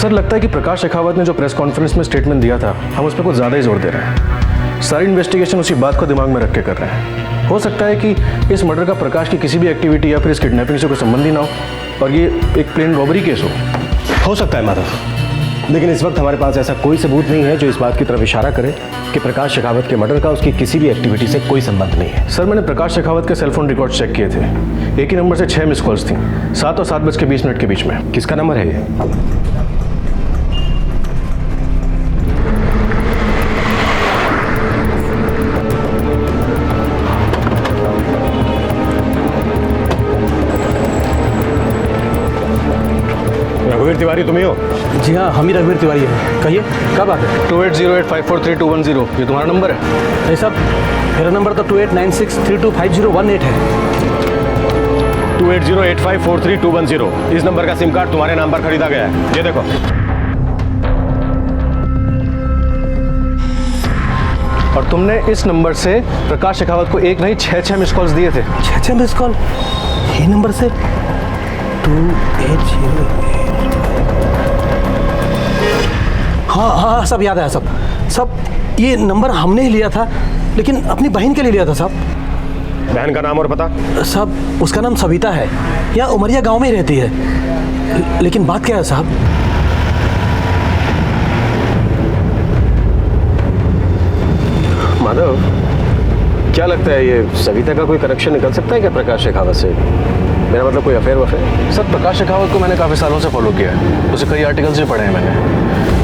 सर लगता है कि प्रकाश शेखावत ने जो प्रेस कॉन्फ्रेंस में स्टेटमेंट दिया था, हम उस पर कुछ ज़्यादा ही जोर दे रहे हैं। सारी इन्वेस्टिगेशन उसी बात को दिमाग में रख के कर रहे हैं। हो सकता है कि इस मर्डर का प्रकाश की किसी भी एक्टिविटी या फिर इस किडनैपिंग से कोई संबंध ही ना हो और ये एक प्लेन रॉबरी केस हो सकता है माधव, लेकिन इस वक्त हमारे पास ऐसा कोई सबूत नहीं है जो इस बात की तरफ इशारा करे कि प्रकाश शेखावत के मर्डर का उसकी किसी भी एक्टिविटी से कोई संबंध नहीं है। सर मैंने प्रकाश शेखावत के सेलफोन रिकॉर्ड चेक किए थे, एक ही नंबर से 6 मिस कॉल्स थी, 7 और 7:20 के बीच में। किसका नंबर है ये? रघुवीर तिवारी तुम्ही हो? जी हाँ, हम ही रघुवीर तिवारी है। कहिए कब बात है? 2808543210, ये तुम्हारा नंबर है? नहीं साहब, मेरा नंबर तो 2896325018 है। 2808543210, इस नंबर का सिम कार्ड तुम्हारे नाम पर खरीदा गया है, ये देखो। और तुमने इस नंबर से प्रकाश शेखावत को एक नहीं 6 मिस कॉल्स दिए थे। 6 मिस कॉल ये नंबर से? 2808। हाँ सब याद आया सब ये नंबर हमने ही लिया था, लेकिन अपनी बहन के लिए लिया था साहब। बहन का नाम और पता? साहब उसका नाम सविता है, यहाँ उमरिया गांव में ही रहती है। लेकिन बात क्या है साहब? माधव, क्या लगता है ये सविता का कोई कनेक्शन निकल सकता है क्या प्रकाश शेखावत से? मेरा मतलब कोई अफेयर वफेयर? सर प्रकाश शेखावत को मैंने काफ़ी सालों से फॉलो किया है, उसे कई आर्टिकल्स भी पढ़े हैं मैंने।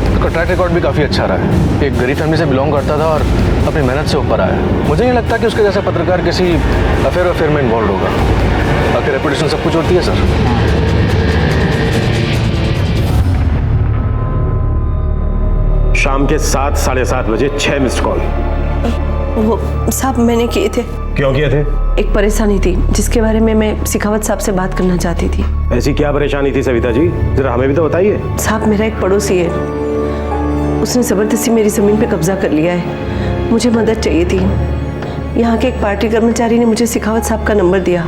उसका ट्रैक रिकॉर्ड भी काफ़ी अच्छा रहा है, एक गरीब फैमिली से बिलोंग करता था और अपनी मेहनत से ऊपर आया। मुझे नहीं लगता कि उसके जैसा पत्रकार किसी अफेयर वफेयर में इन्वॉल्व होगा। बाकी रेपुटेशन सब कुछ होती है सर। शाम के 7, 7:30 बजे 6 मिस्ड कॉल। वो साहब मैंने किए थे। क्यों किए थे? एक परेशानी थी जिसके बारे में मैं शेखावत साहब से बात करना चाहती थी। ऐसी क्या परेशानी थी सविता जी, जरा हमें भी तो बताइए। साहब मेरा एक पड़ोसी है, उसने ज़बरदस्ती मेरी ज़मीन पे कब्जा कर लिया है, मुझे मदद चाहिए थी। यहाँ के एक पार्टी कर्मचारी ने मुझे शेखावत साहब का नंबर दिया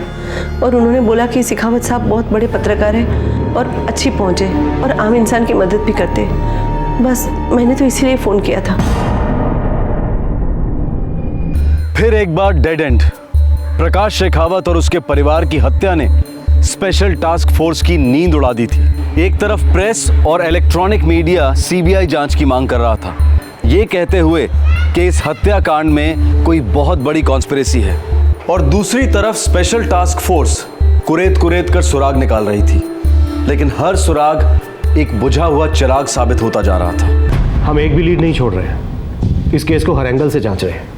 और उन्होंने बोला कि शेखावत साहब बहुत बड़े पत्रकार हैं और अच्छी पहुँच है और आम इंसान की मदद भी करते। बस मैंने तो इसीलिए फ़ोन किया था। फिर एक बार डेड एंड। प्रकाश शेखावत और उसके परिवार की हत्या ने स्पेशल टास्क फोर्स की नींद उड़ा दी थी। एक तरफ प्रेस और इलेक्ट्रॉनिक मीडिया सीबीआई जांच की मांग कर रहा था, ये कहते हुए कि इस हत्याकांड में कोई बहुत बड़ी कॉन्स्पिरेसी है, और दूसरी तरफ स्पेशल टास्क फोर्स कुरेद कर सुराग निकाल रही थी, लेकिन हर सुराग एक बुझा हुआ चिराग साबित होता जा रहा था। हम एक भी लीड नहीं छोड़ रहे हैं, इस केस को हर एंगल से जांच रहे हैं।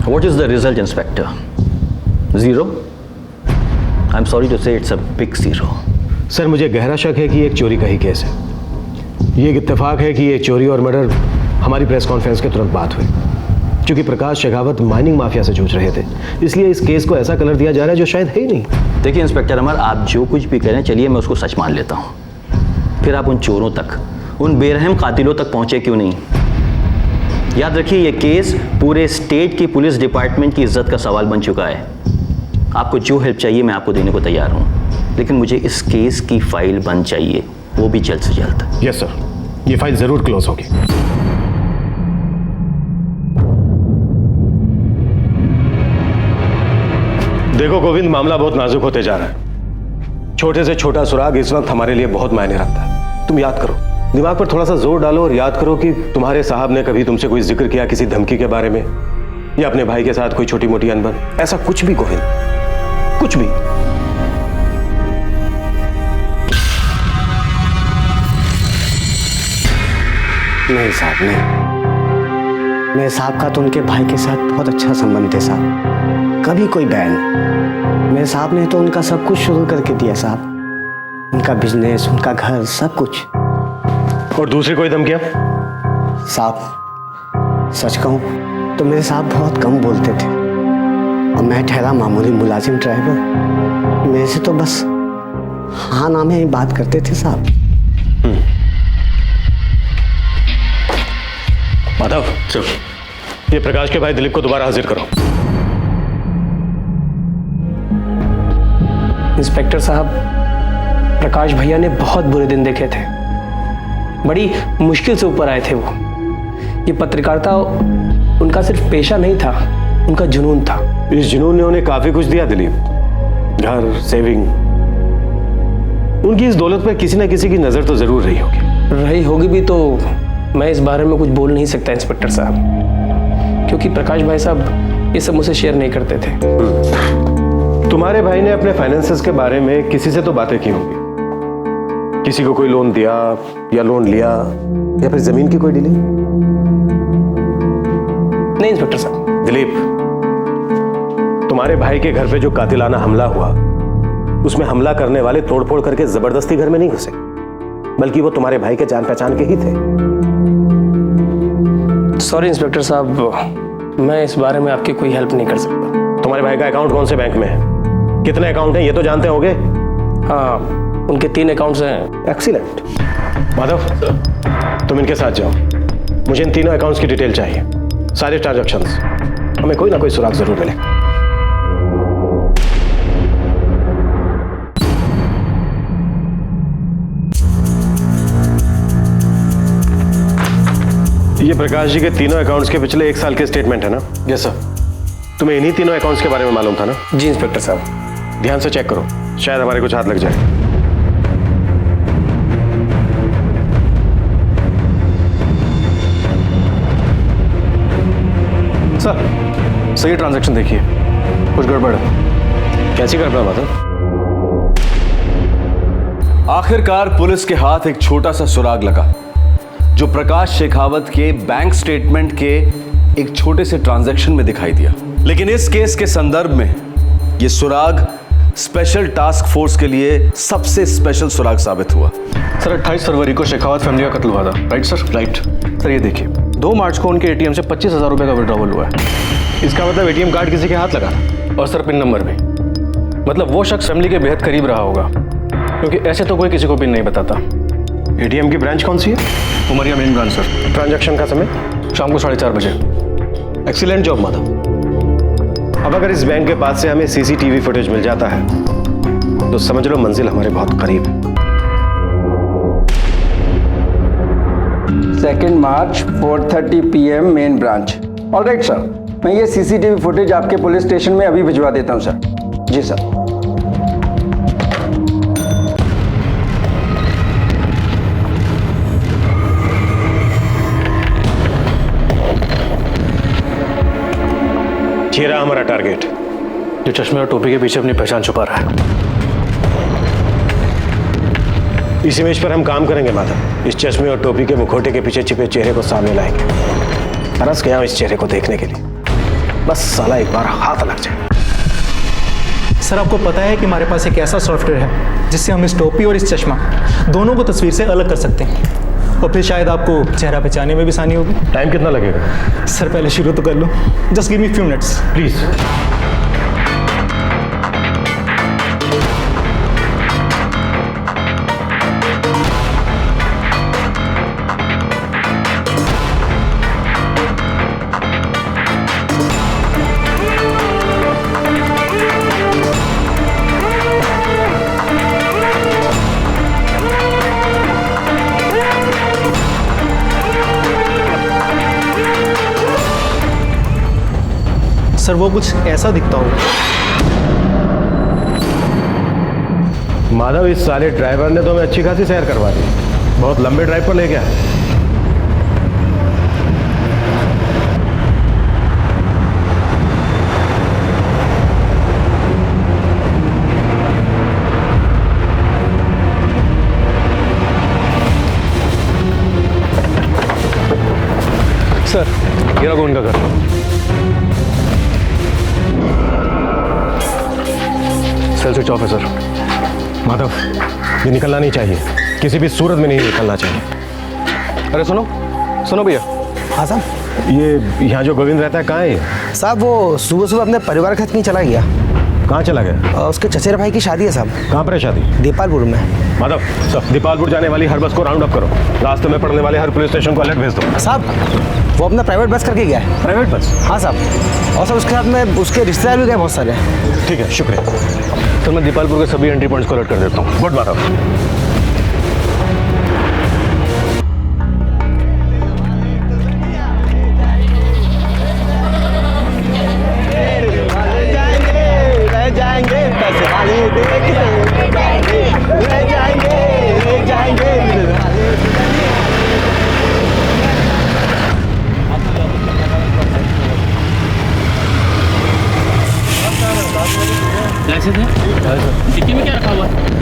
What is the result, Inspector? 0? I am sorry to say it's a big zero. Sir मुझे गहरा शक है कि ये एक चोरी का ही केस है। ये एक इत्तेफाक है कि ये चोरी और मर्डर हमारी प्रेस कॉन्फ्रेंस के तुरंत बाद हुए, क्योंकि प्रकाश शेखावत माइनिंग माफिया से जूझ रहे थे, इसलिए इस केस को ऐसा कलर दिया जा रहा है जो शायद है ही नहीं। देखिए इंस्पेक्टर अमर, आप जो कुछ भी करें चलिए मैं उसको सच मान लेता हूँ, फिर आप उन चोरों तक, उन बेरहम कातिलों तक पहुँचे क्यों नहीं? याद रखिए ये केस पूरे स्टेट की पुलिस डिपार्टमेंट की इज्जत का सवाल बन चुका है। आपको जो हेल्प चाहिए मैं आपको देने को तैयार हूँ, लेकिन मुझे इस केस की फाइल बंद चाहिए, वो भी जल्द से जल्द। यस सर, ये फाइल जरूर क्लोज होगी। देखो गोविंद, मामला बहुत नाजुक होते जा रहा है। छोटे से छोटा सुराग इस वक्त हमारे लिए बहुत मायने रखता है। तुम याद करो, दिमाग पर थोड़ा सा जोर डालो और याद करो कि तुम्हारे साहब ने कभी तुमसे कोई जिक्र किया किसी धमकी के बारे में, या अपने भाई के साथ कोई छोटी मोटी अनबन, ऐसा कुछ भी गोविंद, कुछ भी। नहीं साहब, नहीं। मेरे साहब का तो उनके भाई के साथ बहुत अच्छा संबंध है साहब, कभी कोई बैन नहीं। मेरे साहब ने तो उनका सब कुछ शुरू करके दिया साहब, उनका बिजनेस, उनका घर, सब कुछ। और दूसरी कोई धमकियां? साहब सच कहूं तो मेरे साहब बहुत कम बोलते थे, और मैं ठहरा मामूली मुलाजिम ड्राइवर, मेरे से तो बस हाँ ना में ही बात करते थे साहब। माधव, ये प्रकाश के भाई दिलीप को दोबारा हाजिर करो। इंस्पेक्टर साहब, प्रकाश भैया ने बहुत बुरे दिन देखे थे, बड़ी मुश्किल से ऊपर आए थे वो। ये पत्रकारिता उनका सिर्फ पेशा नहीं था, उनका जुनून था। इस जुनून ने उन्हें काफी कुछ दिया दिलीप, घर, सेविंग। उनकी इस दौलत पर किसी न किसी की नजर तो जरूर रही होगी भी तो मैं इस बारे में कुछ बोल नहीं सकता इंस्पेक्टर साहब, क्योंकि प्रकाश भाई साहब ये सब मुझसे शेयर नहीं करते थे। तुम्हारे भाई ने अपने फाइनेंसेस के बारे में किसी से तो बातें की होंगी, किसी को कोई लोन दिया या लोन लिया, या फिर जमीन की कोई डीलिंग? नहीं इंस्पेक्टर साहब। दिलीप, तुम्हारे भाई के घर पे जो कातिलाना हमला हुआ, उसमें हमला करने वाले तोड़फोड़ करके जबरदस्ती घर में नहीं घुसे, बल्कि वो तुम्हारे भाई के जान पहचान के ही थे। सॉरी इंस्पेक्टर साहब, मैं इस बारे में आपकी कोई हेल्प नहीं कर सकता। तुम्हारे भाई का अकाउंट कौन से बैंक में है? कितने अकाउंट हैं ये तो जानते होंगे? हाँ, उनके 3 अकाउंट्स हैं। एक्सीलेंट। माधव, तुम इनके साथ जाओ, मुझे इन तीनों अकाउंट्स की डिटेल चाहिए, सारे ट्रांजैक्शंस। हमें कोई ना कोई सुराग जरूर मिलेगा। ये प्रकाश जी के तीनों अकाउंट्स के पिछले 1 साल के स्टेटमेंट है ना? Yes sir. तुम्हें इन्हीं तीनों अकाउंट्स के बारे में मालूम था ना? जी इंस्पेक्टर साहब। ध्यान से चेक करो, शायद हमारे कुछ हाथ लग जाए। सर, सही ट्रांजैक्शन देखिए, कुछ गड़बड़ है। कैसी गड़बड़ माधव? आखिरकार पुलिस के हाथ एक छोटा सा सुराग लगा, जो प्रकाश शेखावत के बैंक स्टेटमेंट के एक छोटे से ट्रांजैक्शन में दिखाई दिया। लेकिन इस केस के संदर्भ में यह सुराग स्पेशल टास्क फोर्स के लिए सबसे स्पेशल सुराग साबित हुआ। सर 28 फरवरी को शेखावत फैमिली का कत्ल हुआ था, राइट सर? Right sir. ये देखिए, 2 मार्च को उनके एटीएम से 25,000 रुपए का विड्रॉवल हुआ है। इसका मतलब एटीएम कार्ड किसी के हाथ लगा था? और सर पिन नंबर भी। मतलब वो शख्स फैमिली के बेहद करीब रहा होगा, क्योंकि ऐसे तो कोई किसी को पिन नहीं बताता। एटीएम की ब्रांच कौन सी है? Umaria main branch sir. Transaction का समय? शाम को 4:30 बजे। Excellent job Madhav. अब अगर इस बैंक के पास से हमें सीसीटीवी फुटेज मिल जाता है तो समझ लो मंजिल हमारे बहुत करीब है। 2 मार्च 4:30 PM main branch. Alright sir, मैं ये सीसीटीवी फुटेज आपके पुलिस स्टेशन में अभी भिजवा देता हूँ सर। जी सर। ये रहा हमारा टारगेट, जो चश्मे और टोपी के पीछे अपनी पहचान छुपा रहा है। इस इमेज पर हम काम करेंगे माधव। इस चश्मे और टोपी के मुखौटे के पीछे छिपे चेहरे को सामने लाएंगे। तरस गया हूं इस चेहरे को देखने के लिए, बस साला एक बार हाथ लग जाए। सर आपको पता है कि हमारे पास एक ऐसा सॉफ्टवेयर है जिससे हम इस टोपी और इस चश्मा दोनों को तस्वीर से अलग कर सकते हैं और फिर शायद आपको चेहरा पहचानने में भी आसानी होगी। टाइम कितना लगेगा? सर पहले शुरू तो कर लो, just give me few minutes please. Sir वो कुछ ऐसा दिखता होगा। माधव, इस साले ड्राइवर ने तो हमें अच्छी खासी सैर करवा दी। बहुत लंबे ड्राइव पर ले गया। सर ये रहा उनका घर। सेल स्विच ऑफ है सर। माधव, ये निकलना नहीं चाहिए, किसी भी सूरत में नहीं निकलना चाहिए। अरे सुनो सुनो भैया। हाँ साहब। ये यहाँ जो गोविंद रहता है कहाँ है? साहब वो सुबह सुबह अपने परिवार खत नहीं चला गया। कहाँ चला गया? उसके चचेरे भाई की शादी है साहब। कहाँ पर है शादी? दीपालपुर में। माधव, सब दीपालपुर जाने वाली हर बस को राउंड अप करो। रास्ते में पड़ने वाले हर पुलिस स्टेशन को अलर्ट भेज दो। साहब वो अपना प्राइवेट बस करके गया है। Private bus? हाँ साहब। और सर उसके साथ में उसके रिश्तेदार भी गए बहुत सारे। ठीक है, शुक्रिया। तो मैं दीपालपुर के सभी एंट्री पॉइंट्स को अलर्ट कर देता हूँ। गुड माधव। लाइसेंस है? डिक्की में क्या रखा हुआ है?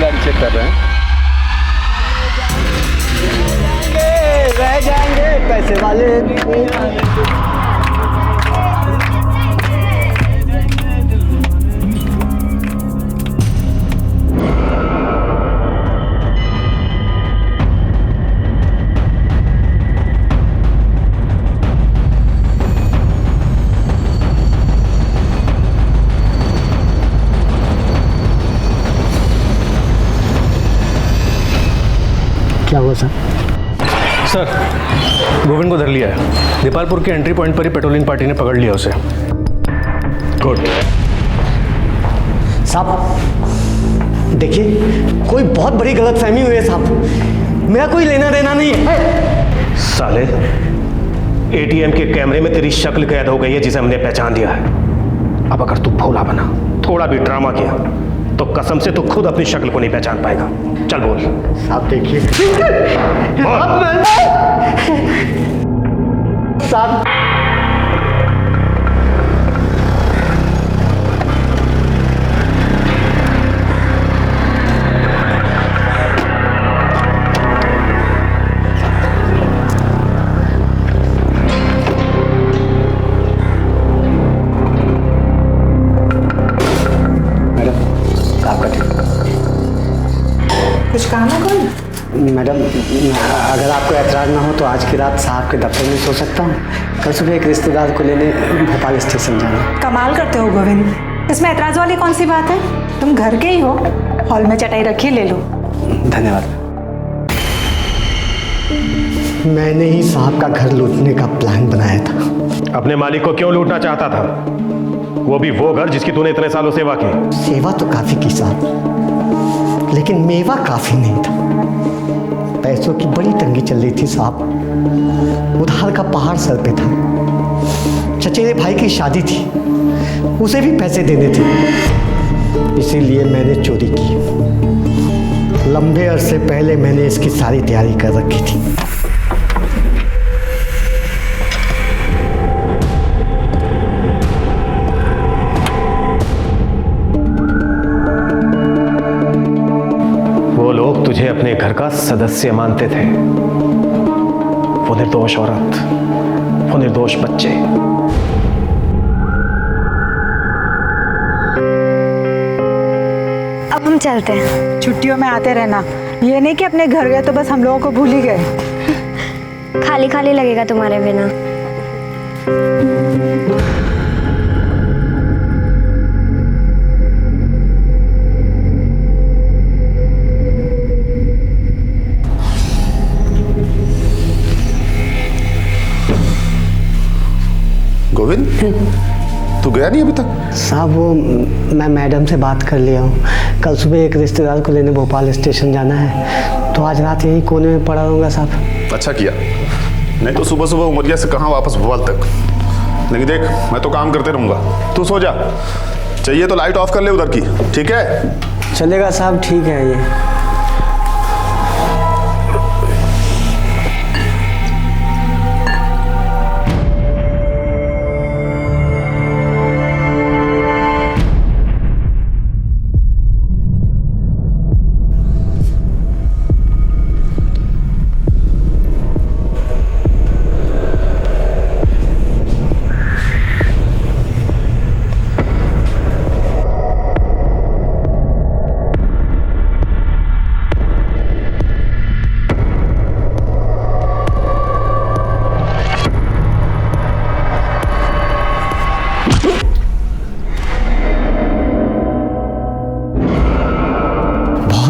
गाड़ी चेक कर रहे हैं। रह जाएंगे पैसे वाले। क्या हुआ सर? सर गोविंद को धर लिया है। दीपालपुर के एंट्री पॉइंट पर ही पेट्रोलिंग पार्टी ने पकड़ लिया उसे। गुड। साहब देखिए, कोई बहुत बड़ी गलतफहमी हुई है साहब। मेरा कोई लेना देना नहीं है। साले, एटीएम के कैमरे में तेरी शक्ल कैद हो गई है जिसे हमने पहचान लिया है। अब अगर तू भोला बना, थोड़ा भी ड्रामा किया, तो कसम से तू खुद अपनी शक्ल को नहीं पहचान पाएगा। चल बोल। साहब देखिए। साहब कुछ काम है कोई? मैडम, अगर आपको एतराज़ ना हो तो आज की रात साहब के दफ्तर में सो सकता हूँ। कल सुबह एक रिश्तेदार को लेने भोपाल स्टेशन जाना। कमाल करते हो गोविंद, इसमें एतराज़ वाली कौन सी बात है? तुम घर के ही हो, हॉल में चटाई रखी, ले लो। धन्यवाद। मैंने ही साहब का घर लूटने का प्लान बनाया था। अपने मालिक को क्यों लूटना चाहता था? वो भी वो घर जिसकी तूने इतने सालों सेवा की। सेवा तो काफी की साहब, लेकिन मेवा काफी नहीं था। पैसों की बड़ी तंगी चल रही थी साहब। उधार का पहाड़ सर पे था। चचेरे भाई की शादी थी, उसे भी पैसे देने थे। इसीलिए मैंने चोरी की। लंबे अरसे पहले मैंने इसकी सारी तैयारी कर रखी थी। घर का सदस्य मानते थे। वो निर्दोष औरत, वो निर्दोष बच्चे। अब हम चलते हैं। छुट्टियों में आते रहना, ये नहीं कि अपने घर गए तो बस हम लोगों को भूल ही गए। खाली खाली लगेगा तुम्हारे बिना। गोविंद, तू गया नहीं अभी तक? साहब वो मैं मैडम से बात कर लिया हूँ। कल सुबह एक रिश्तेदार को लेने भोपाल स्टेशन जाना है, तो आज रात यही कोने में पड़ा रहूँगा साहब। अच्छा किया, नहीं तो सुबह सुबह उमरिया से कहाँ वापस भोपाल तक। लेकिन देख, मैं तो काम करते रहूँगा, तू सो जा। चाहिए तो लाइट ऑफ कर ले उधर की, ठीक है? चलेगा साहब, ठीक है ये।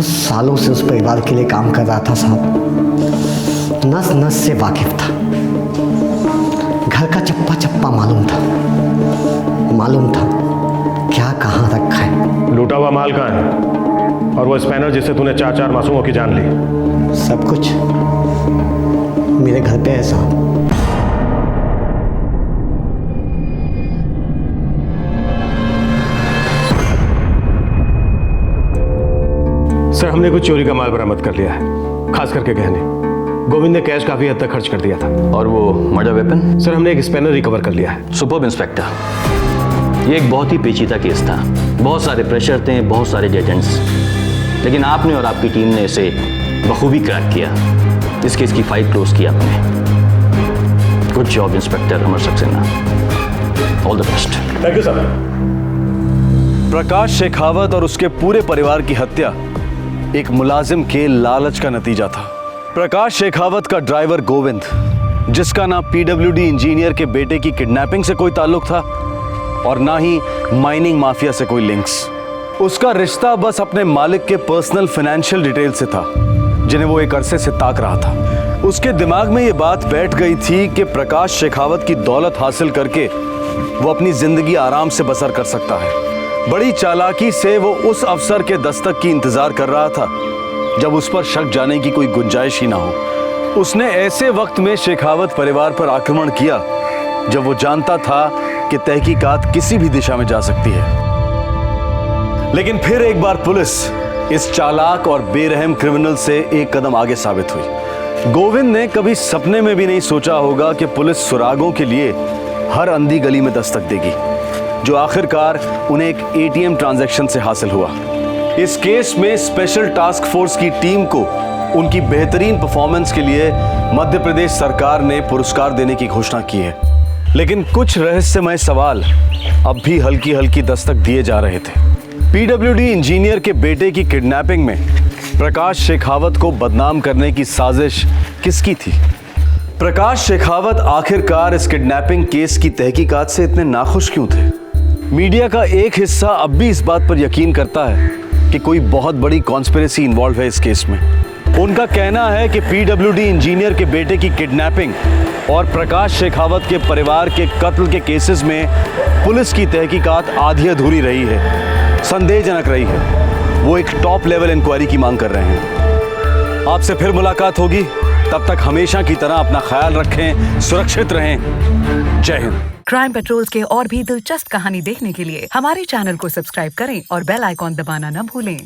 सालों से उस परिवार के लिए काम कर रहा था साहब, नस नस से वाकिफ था। घर का चप्पा चप्पा मालूम था क्या कहाँ रखा है। लूटा हुआ माल कहाँ है? और वो स्पैनर जिससे तूने 4 मासूमों की जान ली? सब कुछ मेरे घर पे है साहब। सर, हमने कुछ चोरी का माल बरामद कर लिया है, खास करके गहने। गोविंद ने कैश काफी हद तक खर्च कर दिया था। और वो मर्डर वेपन? सर, हमने एक स्पैनर रिकवर कर लिया है। सुपर्ब इंस्पेक्टर, ये एक बहुत ही पेचीदा केस था। बहुत सारे प्रेशर थे, बहुत सारे डेड एंड्स, लेकिन आपने और आपकी टीम ने इसे बखूबी क्रैक किया। इस केस की फाइल क्लोज की आपने। Good job inspector Amar Saxena, all the best. Thank you sir. Prakash Shekhawat और उसके पूरे परिवार की हत्या एक मुलाजिम के लालच का नतीजा था। प्रकाश शेखावत का ड्राइवर गोविंद, जिसका ना पीडब्ल्यूडी इंजीनियर के बेटे की किडनैपिंग से कोई ताल्लुक था और ना ही माइनिंग माफिया से कोई लिंक्स। उसका रिश्ता बस अपने मालिक के पर्सनल फाइनेंशियल डिटेल से था, जिन्हें वो एक अरसे से ताक रहा था। उसके दिमाग में ये बात बैठ गई थी कि प्रकाश शेखावत की दौलत हासिल करके वो अपनी जिंदगी आराम से बसर कर सकता है। बड़ी चालाकी से वो उस अफसर के दस्तक की इंतजार कर रहा था जब उस पर शक जाने की कोई गुंजाइश ही ना हो। उसने ऐसे वक्त में शेखावत परिवार पर आक्रमण किया जब वो जानता था कि तहकीकात किसी भी दिशा में जा सकती है। लेकिन फिर एक बार पुलिस इस चालाक और बेरहम क्रिमिनल से एक कदम आगे साबित हुई। गोविंद ने कभी सपने में भी नहीं सोचा होगा कि पुलिस सुरागों के लिए हर अंधी गली में दस्तक देगी, जो आखिरकार उन्हें एक एटीएम ट्रांजैक्शन से हासिल हुआ। इस केस में स्पेशल टास्क फोर्स की टीम को उनकी बेहतरीन परफॉर्मेंस के लिए मध्य प्रदेश सरकार ने पुरस्कार देने की घोषणा की है। लेकिन कुछ रहस्यमय सवाल अब भी हल्की हल्की दस्तक दिए जा रहे थे। पीडब्ल्यूडी इंजीनियर के बेटे की किडनैपिंग में प्रकाश शेखावत को बदनाम करने की साजिश किसकी थी? प्रकाश शेखावत आखिरकार इस किडनैपिंग केस की तहकीकात से इतने नाखुश क्यों थे? मीडिया का एक हिस्सा अब भी इस बात पर यकीन करता है कि कोई बहुत बड़ी कॉन्स्पिरेसी इन्वॉल्व है इस केस में। उनका कहना है कि पीडब्ल्यूडी इंजीनियर के बेटे की किडनैपिंग और प्रकाश शेखावत के परिवार के कत्ल के केसेस में पुलिस की तहकीकात आधी अधूरी रही है, संदेहजनक रही है। वो एक टॉप लेवल इंक्वायरी की मांग कर रहे हैं। आपसे फिर मुलाकात होगी, तब तक हमेशा की तरह अपना ख्याल रखें, सुरक्षित रहें। जय हिंद। क्राइम पेट्रोल्स के और भी दिलचस्प कहानी देखने के लिए हमारे चैनल को सब्सक्राइब करें और बेल आइकॉन दबाना न भूलें।